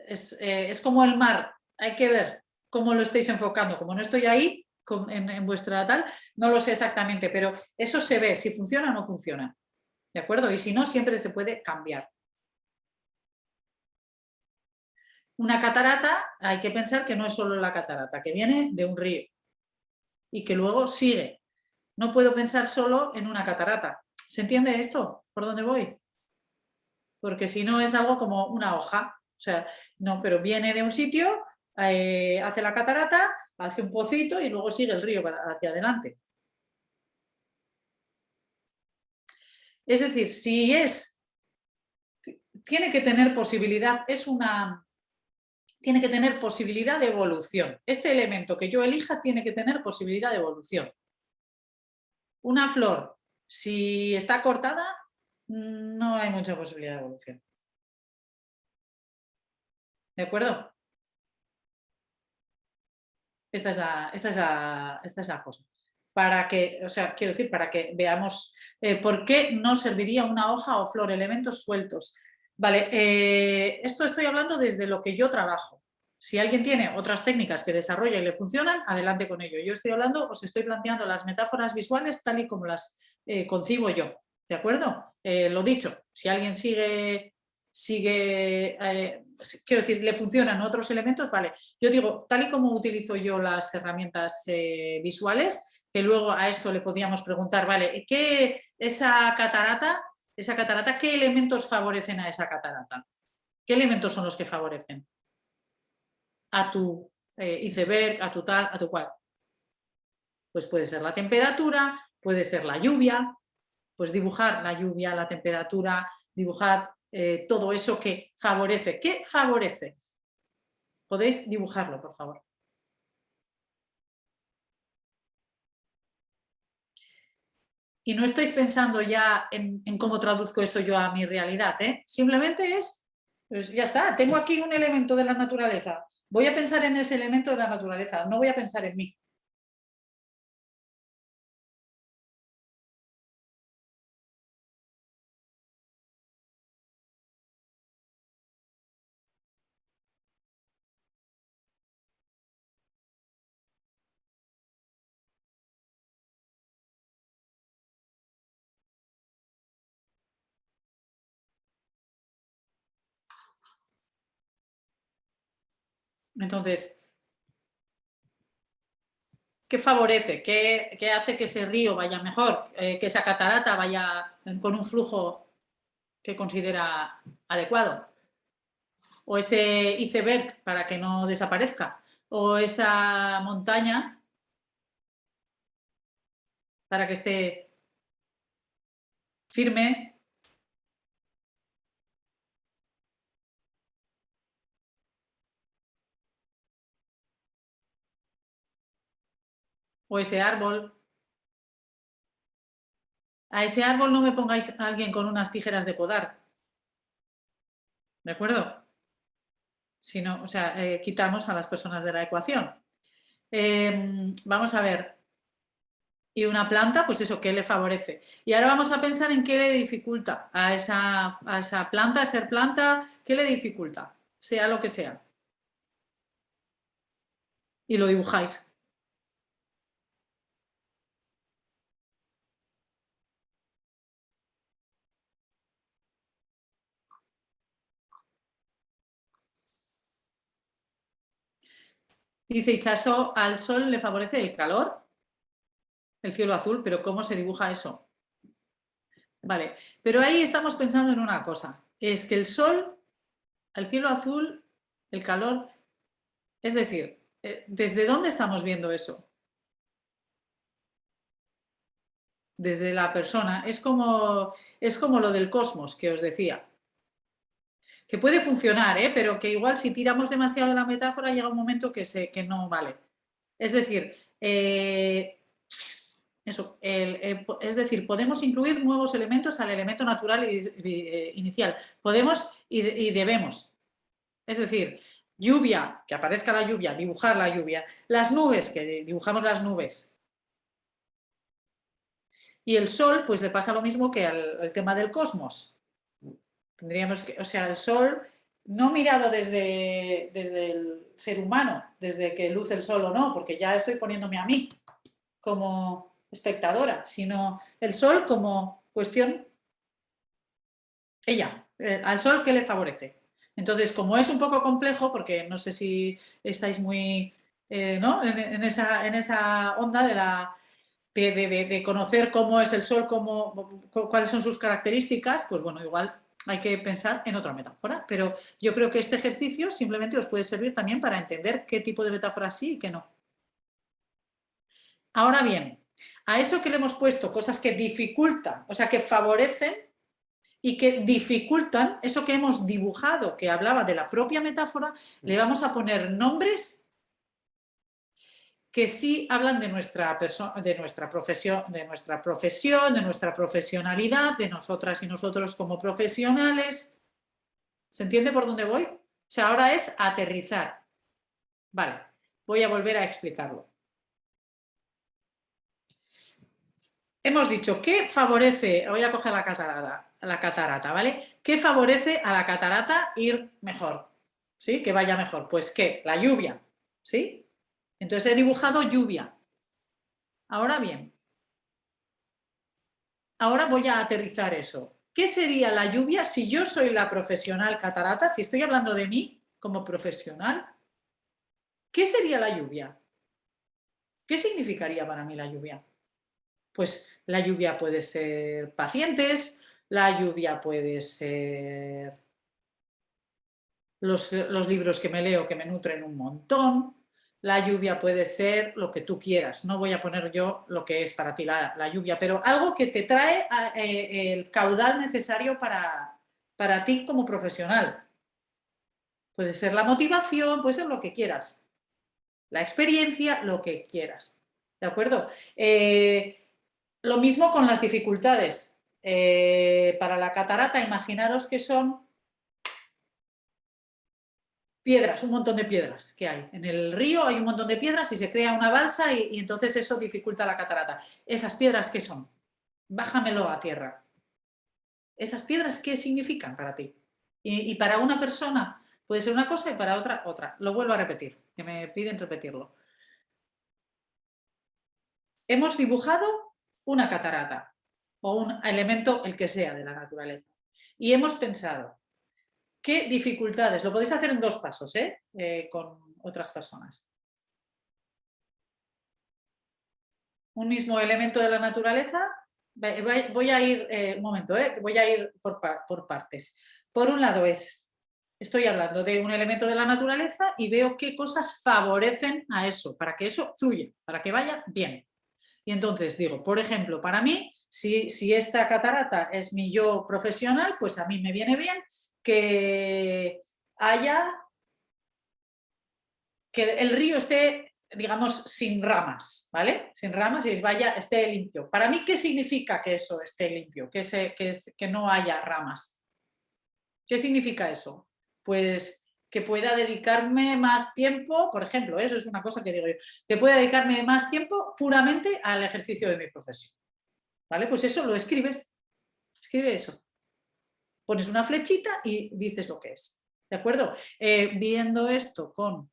Es como el mar, hay que ver cómo lo estáis enfocando. Como no estoy ahí en vuestra tal, no lo sé exactamente, pero eso se ve si funciona o no funciona. ¿De acuerdo? Y si no, siempre se puede cambiar. Una catarata, hay que pensar que no es solo la catarata, que viene de un río y que luego sigue. No puedo pensar solo en una catarata. ¿Se entiende esto? ¿Por dónde voy? Porque si no es algo como una hoja. O sea, no, pero viene de un sitio, hace la catarata, hace un pocito y luego sigue el río hacia adelante. Es decir, si es, tiene que tener posibilidad, tiene que tener posibilidad de evolución. Este elemento que yo elija tiene que tener posibilidad de evolución. Una flor, si está cortada, no hay mucha posibilidad de evolución. ¿De acuerdo? Esta es la cosa. Para que, o sea, quiero decir, para que veamos por qué no serviría una hoja o flor, elementos sueltos. Vale, esto estoy hablando desde lo que yo trabajo. Si alguien tiene otras técnicas que desarrolla y le funcionan, adelante con ello. Yo estoy hablando, os estoy planteando las metáforas visuales tal y como las concibo yo. ¿De acuerdo? Lo dicho, si alguien sigue, quiero decir, le funcionan otros elementos, vale. Yo digo, tal y como utilizo yo las herramientas visuales, que luego a eso le podíamos preguntar, vale, ¿qué esa catarata, qué elementos favorecen a esa catarata? ¿Qué elementos son los que favorecen a tu iceberg, a tu tal, a tu cual? Pues puede ser la temperatura, puede ser la lluvia, pues dibujar la lluvia, la temperatura, dibujar todo eso que favorece. ¿Qué favorece? Podéis dibujarlo, por favor. Y no estáis pensando ya en cómo traduzco eso yo a mi realidad, ¿eh? Simplemente es, pues ya está, tengo aquí un elemento de la naturaleza. Voy a pensar en ese elemento de la naturaleza, no voy a pensar en mí. Entonces, ¿qué favorece? ¿Qué hace que ese río vaya mejor? Que esa catarata vaya con un flujo que considera adecuado. O ese iceberg para que no desaparezca. O esa montaña para que esté firme. O ese árbol. A ese árbol no me pongáis a alguien con unas tijeras de podar. ¿De acuerdo? Si no, o sea, quitamos a las personas de la ecuación. Vamos a ver. Y una planta, pues eso, ¿qué le favorece? Y ahora vamos a pensar en qué le dificulta a esa planta, a ser planta, ¿qué le dificulta? Sea lo que sea. Y lo dibujáis. Dice Ichaso, al sol le favorece el calor, el cielo azul, pero ¿cómo se dibuja eso? Vale, pero ahí estamos pensando en una cosa, es que el sol, el cielo azul, el calor, es decir, ¿desde dónde estamos viendo eso? Desde la persona, es como lo del cosmos que os decía. Que puede funcionar, pero que igual si tiramos demasiado de la metáfora llega un momento que no vale. Es decir, es decir, podemos incluir nuevos elementos al elemento natural inicial. Podemos y debemos. Es decir, lluvia, que aparezca la lluvia, dibujar la lluvia. Las nubes, que dibujamos las nubes. Y el sol, pues le pasa lo mismo que al tema del cosmos. Tendríamos que, o sea, el sol no mirado desde el ser humano, desde que luce el sol o no, porque ya estoy poniéndome a mí como espectadora, sino el sol como cuestión, ella, al sol que le favorece. Entonces, como es un poco complejo, porque no sé si estáis muy ¿no? en esa onda de conocer cómo es el sol, cuáles son sus características, pues bueno, igual hay que pensar en otra metáfora, pero yo creo que este ejercicio simplemente os puede servir también para entender qué tipo de metáfora sí y qué no. Ahora bien, a eso que le hemos puesto cosas que dificultan, o sea, que favorecen y que dificultan, eso que hemos dibujado, que hablaba de la propia metáfora, le vamos a poner nombres que sí hablan de nuestra profesión, de nuestra profesionalidad, de nosotras y nosotros como profesionales. ¿Se entiende por dónde voy? O sea, ahora es aterrizar. Vale, voy a volver a explicarlo. Hemos dicho, ¿qué favorece? Voy a coger la catarata, ¿vale? ¿Qué favorece a la catarata ir mejor? ¿Sí? Que vaya mejor. Pues ¿qué? La lluvia, ¿sí? Entonces he dibujado lluvia. Ahora bien, ahora voy a aterrizar eso. ¿Qué sería la lluvia si yo soy la profesional catarata? Si estoy hablando de mí como profesional, ¿qué sería la lluvia? ¿Qué significaría para mí la lluvia? Pues la lluvia puede ser pacientes, la lluvia puede ser los libros que me leo que me nutren un montón, la lluvia puede ser lo que tú quieras. No voy a poner yo lo que es para ti la lluvia, pero algo que te trae el caudal necesario para ti como profesional. Puede ser la motivación, puede ser lo que quieras. La experiencia, lo que quieras. ¿De acuerdo? Lo mismo con las dificultades. Para la catarata, imaginaros que son piedras, un montón de piedras que hay. En el río hay un montón de piedras y se crea una balsa y entonces eso dificulta la catarata. ¿Esas piedras qué son? Bájamelo a tierra. ¿Esas piedras qué significan para ti? Y para una persona puede ser una cosa y para otra, otra. Lo vuelvo a repetir, que me piden repetirlo. Hemos dibujado una catarata o un elemento, el que sea, de la naturaleza. Y hemos pensado, ¿qué dificultades? Lo podéis hacer en 2 pasos, con otras personas. Un mismo elemento de la naturaleza, voy a ir, un momento, voy a ir por partes. Por un lado estoy hablando de un elemento de la naturaleza y veo qué cosas favorecen a eso, para que eso fluya, para que vaya bien. Y entonces digo, por ejemplo, para mí, si esta catarata es mi yo profesional, pues a mí me viene bien que el río esté, digamos, sin ramas, ¿vale? Sin ramas y esté limpio. Para mí, ¿qué significa que eso esté limpio? Que no haya ramas. ¿Qué significa eso? Pues que pueda dedicarme más tiempo, por ejemplo, eso es una cosa que digo yo, que pueda dedicarme más tiempo puramente al ejercicio de mi profesión. ¿Vale? Pues eso lo escribes, escribe eso. Pones una flechita y dices lo que es. ¿De acuerdo? Viendo esto con...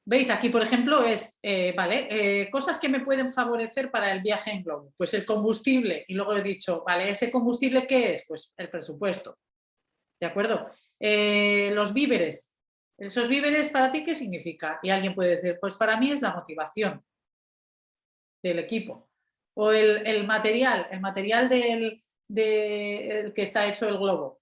¿Veis? Aquí, por ejemplo, es, vale, cosas que me pueden favorecer para el viaje en globo. Pues el combustible, y luego he dicho, vale, ¿ese combustible qué es? Pues el presupuesto. ¿De acuerdo? Los víveres. ¿Esos víveres para ti qué significa? Y alguien puede decir, pues para mí es la motivación del equipo. O el material del que está hecho el globo.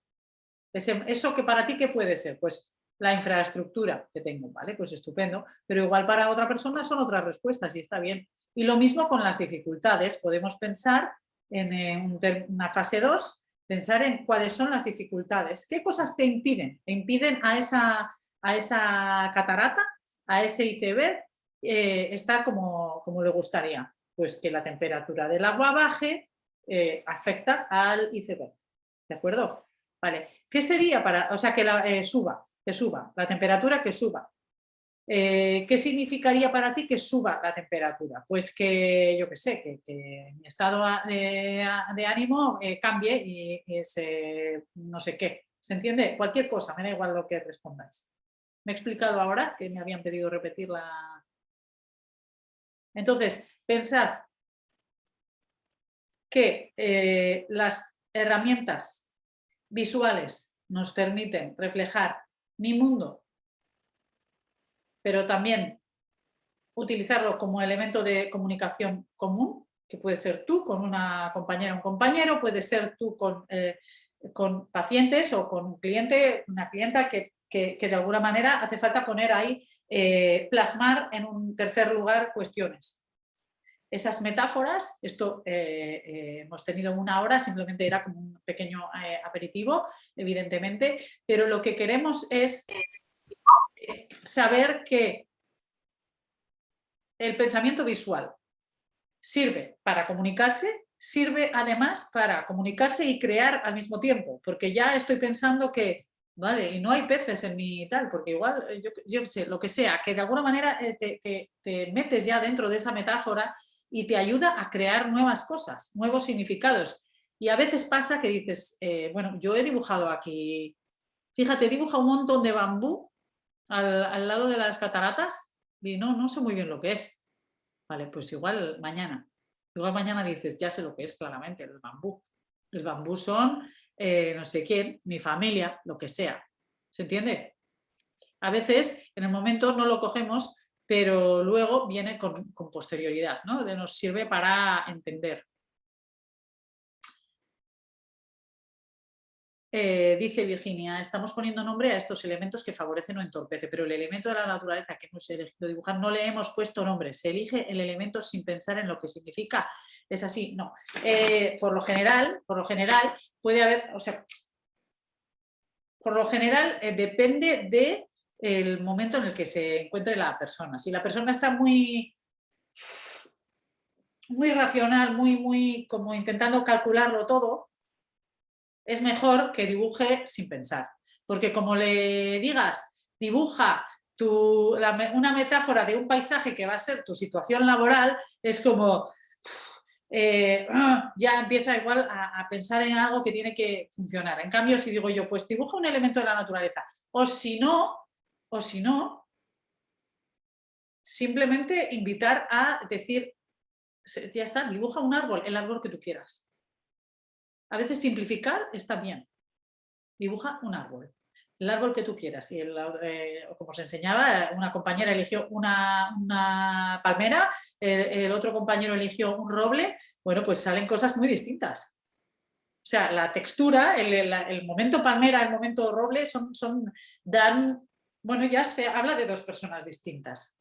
¿Eso que para ti qué puede ser? Pues la infraestructura que tengo, ¿vale? Pues estupendo. Pero igual para otra persona son otras respuestas y está bien. Y lo mismo con las dificultades. Podemos pensar en una fase 2, pensar en cuáles son las dificultades. ¿Qué cosas te impiden? ¿Te impiden a esa catarata, a ese iceberg, estar como le gustaría? Pues que la temperatura del agua baje, afecta al iceberg. ¿De acuerdo? Vale. ¿Qué sería para, o sea, que suba, la temperatura que suba? ¿Qué significaría para ti que suba la temperatura? Pues que, yo qué sé, que mi estado de ánimo cambie y no sé qué. ¿Se entiende? Cualquier cosa, me da igual lo que respondáis. ¿Me he explicado ahora? Que me habían pedido repetir la... Entonces, pensad que las herramientas visuales nos permiten reflejar mi mundo, pero también utilizarlo como elemento de comunicación común, que puede ser tú con una compañera o un compañero, puede ser tú con pacientes o con un cliente, una clienta que de alguna manera hace falta poner ahí, plasmar en un tercer lugar cuestiones. Esas metáforas, esto hemos tenido 1 hora, simplemente era como un pequeño aperitivo, evidentemente, pero lo que queremos es saber que el pensamiento visual sirve para comunicarse, sirve además para comunicarse y crear al mismo tiempo, porque ya estoy pensando que, vale, y no hay peces en mi tal, porque igual, yo sé, lo que sea, que de alguna manera te metes ya dentro de esa metáfora y te ayuda a crear nuevas cosas, nuevos significados. Y a veces pasa que dices, bueno, yo he dibujado aquí, fíjate, dibuja un montón de bambú al lado de las cataratas y no sé muy bien lo que es. Vale, pues igual mañana dices, ya sé lo que es claramente, el bambú. El bambú son no sé quién, mi familia, lo que sea. ¿Se entiende? A veces en el momento no lo cogemos, pero luego viene con posterioridad, ¿no? Nos sirve para entender. Dice Virginia, estamos poniendo nombre a estos elementos que favorecen o entorpecen, pero el elemento de la naturaleza que hemos elegido dibujar no le hemos puesto nombre, se elige el elemento sin pensar en lo que significa. Es así, no. Por lo general puede haber, o sea, por lo general depende del momento en el que se encuentre la persona. Si la persona está muy racional, muy como intentando calcularlo todo, es mejor que dibuje sin pensar, porque como le digas, dibuja una metáfora de un paisaje que va a ser tu situación laboral, es como ya empieza igual a pensar en algo que tiene que funcionar. En cambio, si digo yo, pues dibuja un elemento de la naturaleza, o si no, simplemente invitar a decir, ya está, dibuja un árbol, el árbol que tú quieras. A veces simplificar está bien. Dibuja un árbol, el árbol que tú quieras. Y como os enseñaba, una compañera eligió una palmera, el otro compañero eligió un roble. Bueno, pues salen cosas muy distintas. O sea, la textura, el momento palmera, el momento roble, dan, bueno, ya se habla de 2 personas distintas.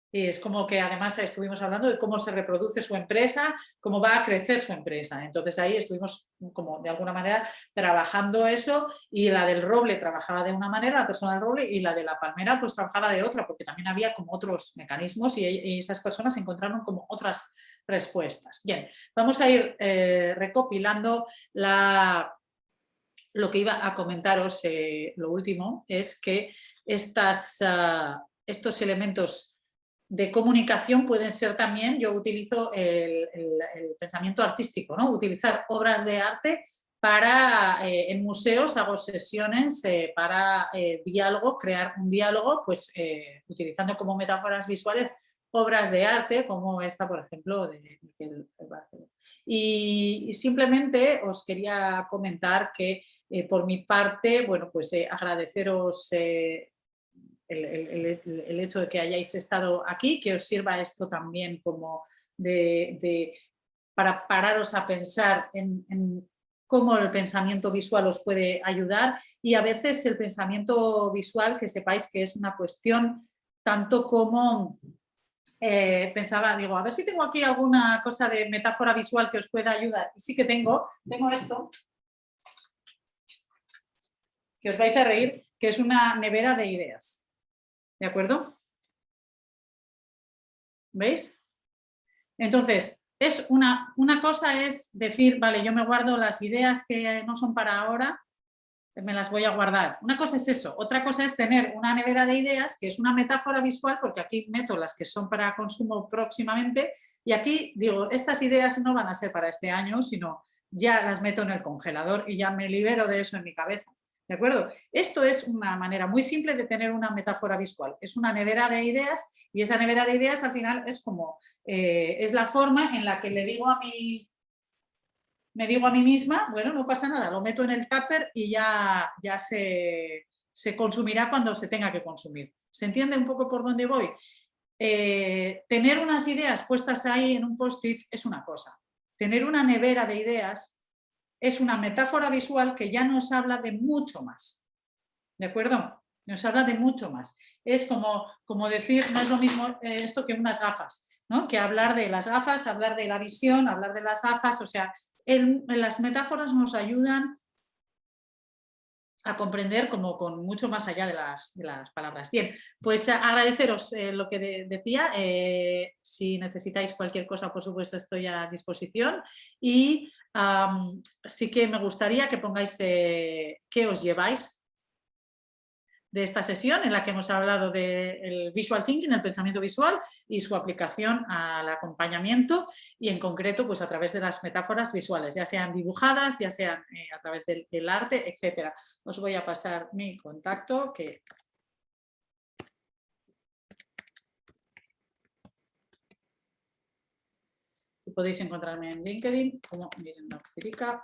Y es como que además estuvimos hablando de cómo se reproduce su empresa, cómo va a crecer su empresa. Entonces ahí estuvimos como de alguna manera trabajando eso, y la del roble trabajaba de una manera, la persona del roble, y la de la palmera pues trabajaba de otra, porque también había como otros mecanismos y esas personas encontraron como otras respuestas. Bien, vamos a ir recopilando lo que iba a comentaros. Lo último es que estos elementos de comunicación pueden ser también, yo utilizo el pensamiento artístico, ¿no? Utilizar obras de arte para, en museos hago sesiones para diálogo, crear un diálogo, pues utilizando como metáforas visuales obras de arte como esta, por ejemplo, de Miquel Barceló. Y simplemente os quería comentar que por mi parte, bueno, pues agradeceros el hecho de que hayáis estado aquí, que os sirva esto también como para pararos a pensar en cómo el pensamiento visual os puede ayudar, y a veces el pensamiento visual, que sepáis que es una cuestión tanto como... pensaba, digo, a ver si tengo aquí alguna cosa de metáfora visual que os pueda ayudar. Y sí que tengo esto, que os vais a reír, que es una nevera de ideas. ¿De acuerdo? ¿Veis? Entonces, es una cosa es decir, vale, yo me guardo las ideas que no son para ahora, me las voy a guardar. Una cosa es eso, otra cosa es tener una nevera de ideas, que es una metáfora visual, porque aquí meto las que son para consumo próximamente, y aquí digo, estas ideas no van a ser para este año, sino ya las meto en el congelador y ya me libero de eso en mi cabeza. ¿De acuerdo? Esto es una manera muy simple de tener una metáfora visual. Es una nevera de ideas, y esa nevera de ideas al final es como, es la forma en la que me digo a mí misma, bueno, no pasa nada, lo meto en el tupper y ya se consumirá cuando se tenga que consumir. ¿Se entiende un poco por dónde voy? Tener unas ideas puestas ahí en un post-it es una cosa. Tener una nevera de ideas es una metáfora visual que ya nos habla de mucho más. ¿De acuerdo? Nos habla de mucho más. Es como decir, no es lo mismo esto que unas gafas, ¿no? Que hablar de las gafas, hablar de la visión, hablar de las gafas. O sea, las metáforas nos ayudan a comprender como con mucho más allá de las palabras. Bien, pues agradeceros lo que decía. Si necesitáis cualquier cosa, por supuesto, estoy a disposición. Y sí que me gustaría que pongáis qué os lleváis de esta sesión, en la que hemos hablado del visual thinking, el pensamiento visual, y su aplicación al acompañamiento, y en concreto pues a través de las metáforas visuales, ya sean dibujadas, ya sean a través del arte, etcétera. Os voy a pasar mi contacto, que podéis encontrarme en LinkedIn como Mirenda Cirica.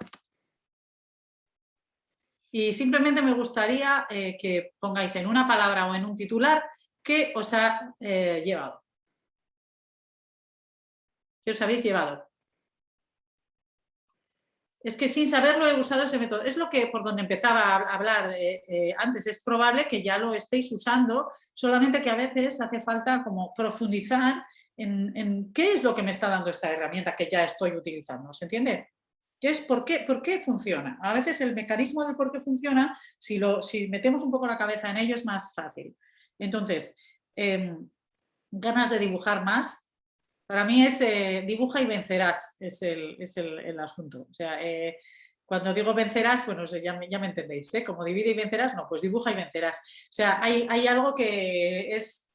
Y simplemente me gustaría que pongáis en una palabra o en un titular qué os ha llevado. ¿Qué os habéis llevado? Es que sin saberlo he usado ese método. Es lo que por donde empezaba a hablar antes. Es probable que ya lo estéis usando, solamente que a veces hace falta como profundizar en qué es lo que me está dando esta herramienta que ya estoy utilizando. ¿Se entiende? ¿Por qué funciona? A veces el mecanismo del por qué funciona, si metemos un poco la cabeza en ello, es más fácil. Entonces, ganas de dibujar más. Para mí es dibuja y vencerás, es el asunto. O sea, cuando digo vencerás, bueno, ya me entendéis, como divide y vencerás, no, pues dibuja y vencerás. O sea, hay algo que es...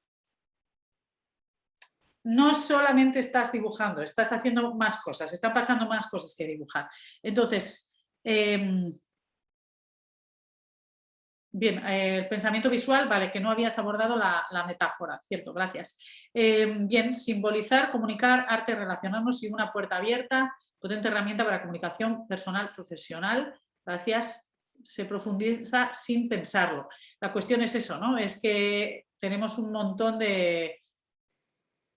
No solamente estás dibujando, estás haciendo más cosas, están pasando más cosas que dibujar. Entonces, bien, el pensamiento visual, vale, que no habías abordado la metáfora, cierto, gracias. Bien, simbolizar, comunicar, arte, relacionarnos y una puerta abierta, potente herramienta para comunicación personal, profesional, gracias. Se profundiza sin pensarlo. La cuestión es eso, ¿no? Es que tenemos un montón de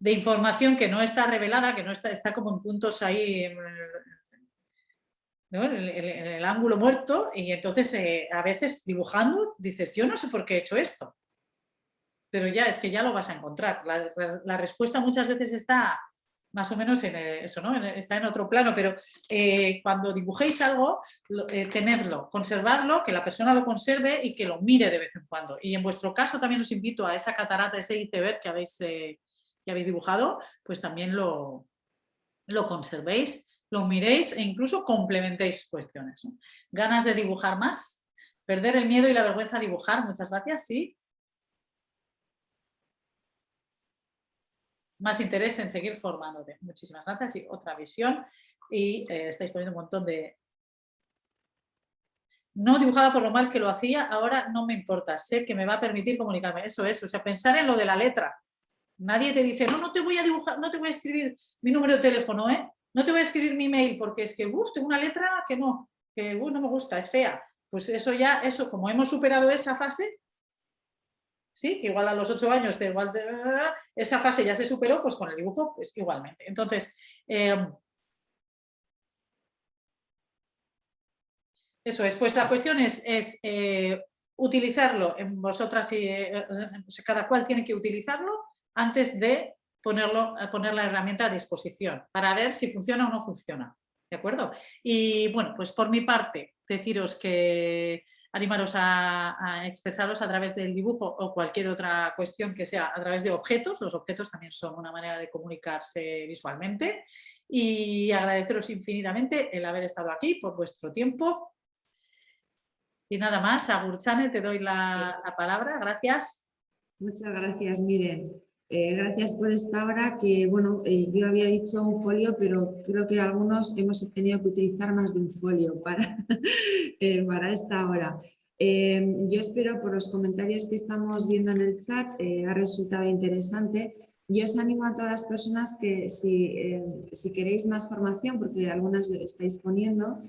información que no está revelada, que no está como en puntos ahí, ¿no? en el ángulo muerto, y entonces a veces dibujando dices, yo no sé por qué he hecho esto. pero ya es que ya lo vas a encontrar. La respuesta muchas veces está más o menos en eso, ¿no? Está en otro plano, pero cuando dibujéis algo, tenedlo, conservadlo, que la persona lo conserve y que lo mire de vez en cuando. Y en vuestro caso también os invito a esa catarata, ese iceberg que habéis dibujado, pues también lo conservéis, lo miréis e incluso complementéis cuestiones, ¿no? ¿Ganas de dibujar más? ¿Perder el miedo y la vergüenza a dibujar? Muchas gracias, sí. Más interés en seguir formándote. Muchísimas gracias. Y otra visión. Y estáis poniendo un montón de... No dibujaba por lo mal que lo hacía, ahora no me importa. Sé que me va a permitir comunicarme. Eso es, o sea, pensar en lo de la letra. Nadie te dice, no te voy a dibujar, no te voy a escribir mi número de teléfono, no te voy a escribir mi mail porque es que, tengo una letra que no me gusta, es fea. Pues eso, como hemos superado esa fase, ¿sí? Que igual a los 8 años, esa fase ya se superó, pues con el dibujo, pues igualmente. Entonces, eso es, pues la cuestión es utilizarlo en vosotras y cada cual tiene que utilizarlo antes de poner la herramienta a disposición para ver si funciona o no funciona, ¿de acuerdo? Y bueno, pues por mi parte, deciros que animaros a expresaros a través del dibujo o cualquier otra cuestión que sea a través de objetos. Los objetos también son una manera de comunicarse visualmente y agradeceros infinitamente el haber estado aquí por vuestro tiempo. Y nada más, Agurchane, te doy la palabra. Gracias. Muchas gracias, Miren. Gracias por esta hora que, bueno, yo había dicho un folio, pero creo que algunos hemos tenido que utilizar más de un folio para esta hora. Yo espero por los comentarios que estamos viendo en el chat, ha resultado interesante. Yo os animo a todas las personas que si queréis más formación, porque algunas lo estáis poniendo,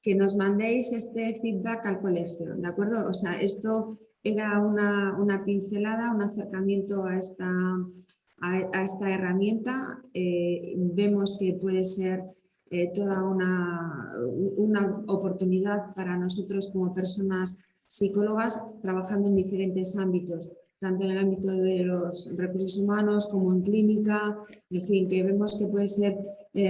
que nos mandéis este feedback al colegio, ¿de acuerdo? O sea, esto era una pincelada, un acercamiento a esta herramienta. Vemos que puede ser toda una oportunidad para nosotros como personas psicólogas trabajando en diferentes ámbitos, tanto en el ámbito de los recursos humanos como en clínica, en fin, que vemos que puede ser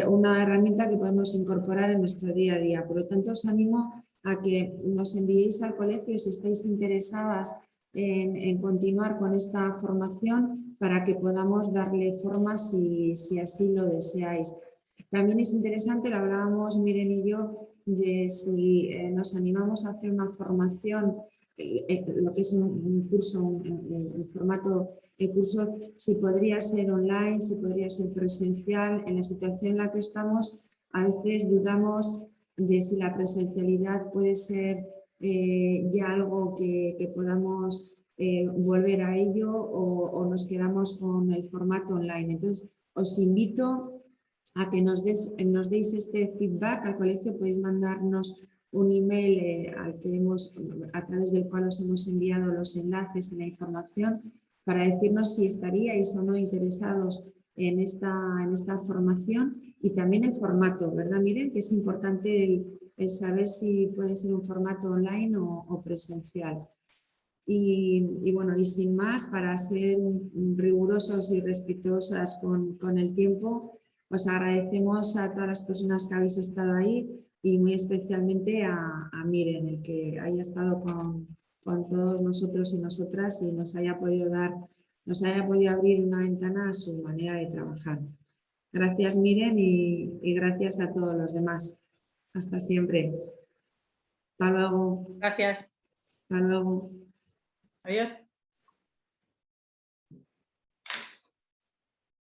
una herramienta que podemos incorporar en nuestro día a día. Por lo tanto, os animo a que nos enviéis al colegio si estáis interesadas en continuar con esta formación para que podamos darle forma si así lo deseáis. También es interesante, lo hablábamos Miren y yo, de si nos animamos a hacer una formación, lo que es un curso, un formato de curso, si podría ser online, si podría ser presencial. En la situación en la que estamos, a veces dudamos de si la presencialidad puede ser ya algo que podamos volver a ello o nos quedamos con el formato online. Entonces, os invito a que nos deis este feedback al colegio. Podéis mandarnos un email a través del cual os hemos enviado los enlaces y la información para decirnos si estaríais o no interesados en esta formación y también el formato, ¿verdad? Miren que es importante el saber si puede ser un formato online o presencial. Y bueno, y sin más, para ser rigurosos y respetuosas con el tiempo, os agradecemos a todas las personas que habéis estado ahí y muy especialmente a Miren, el que haya estado con todos nosotros y nosotras y nos haya podido abrir una ventana a su manera de trabajar. Gracias, Miren, y gracias a todos los demás. Hasta siempre. Hasta luego. Gracias. Hasta luego. Adiós.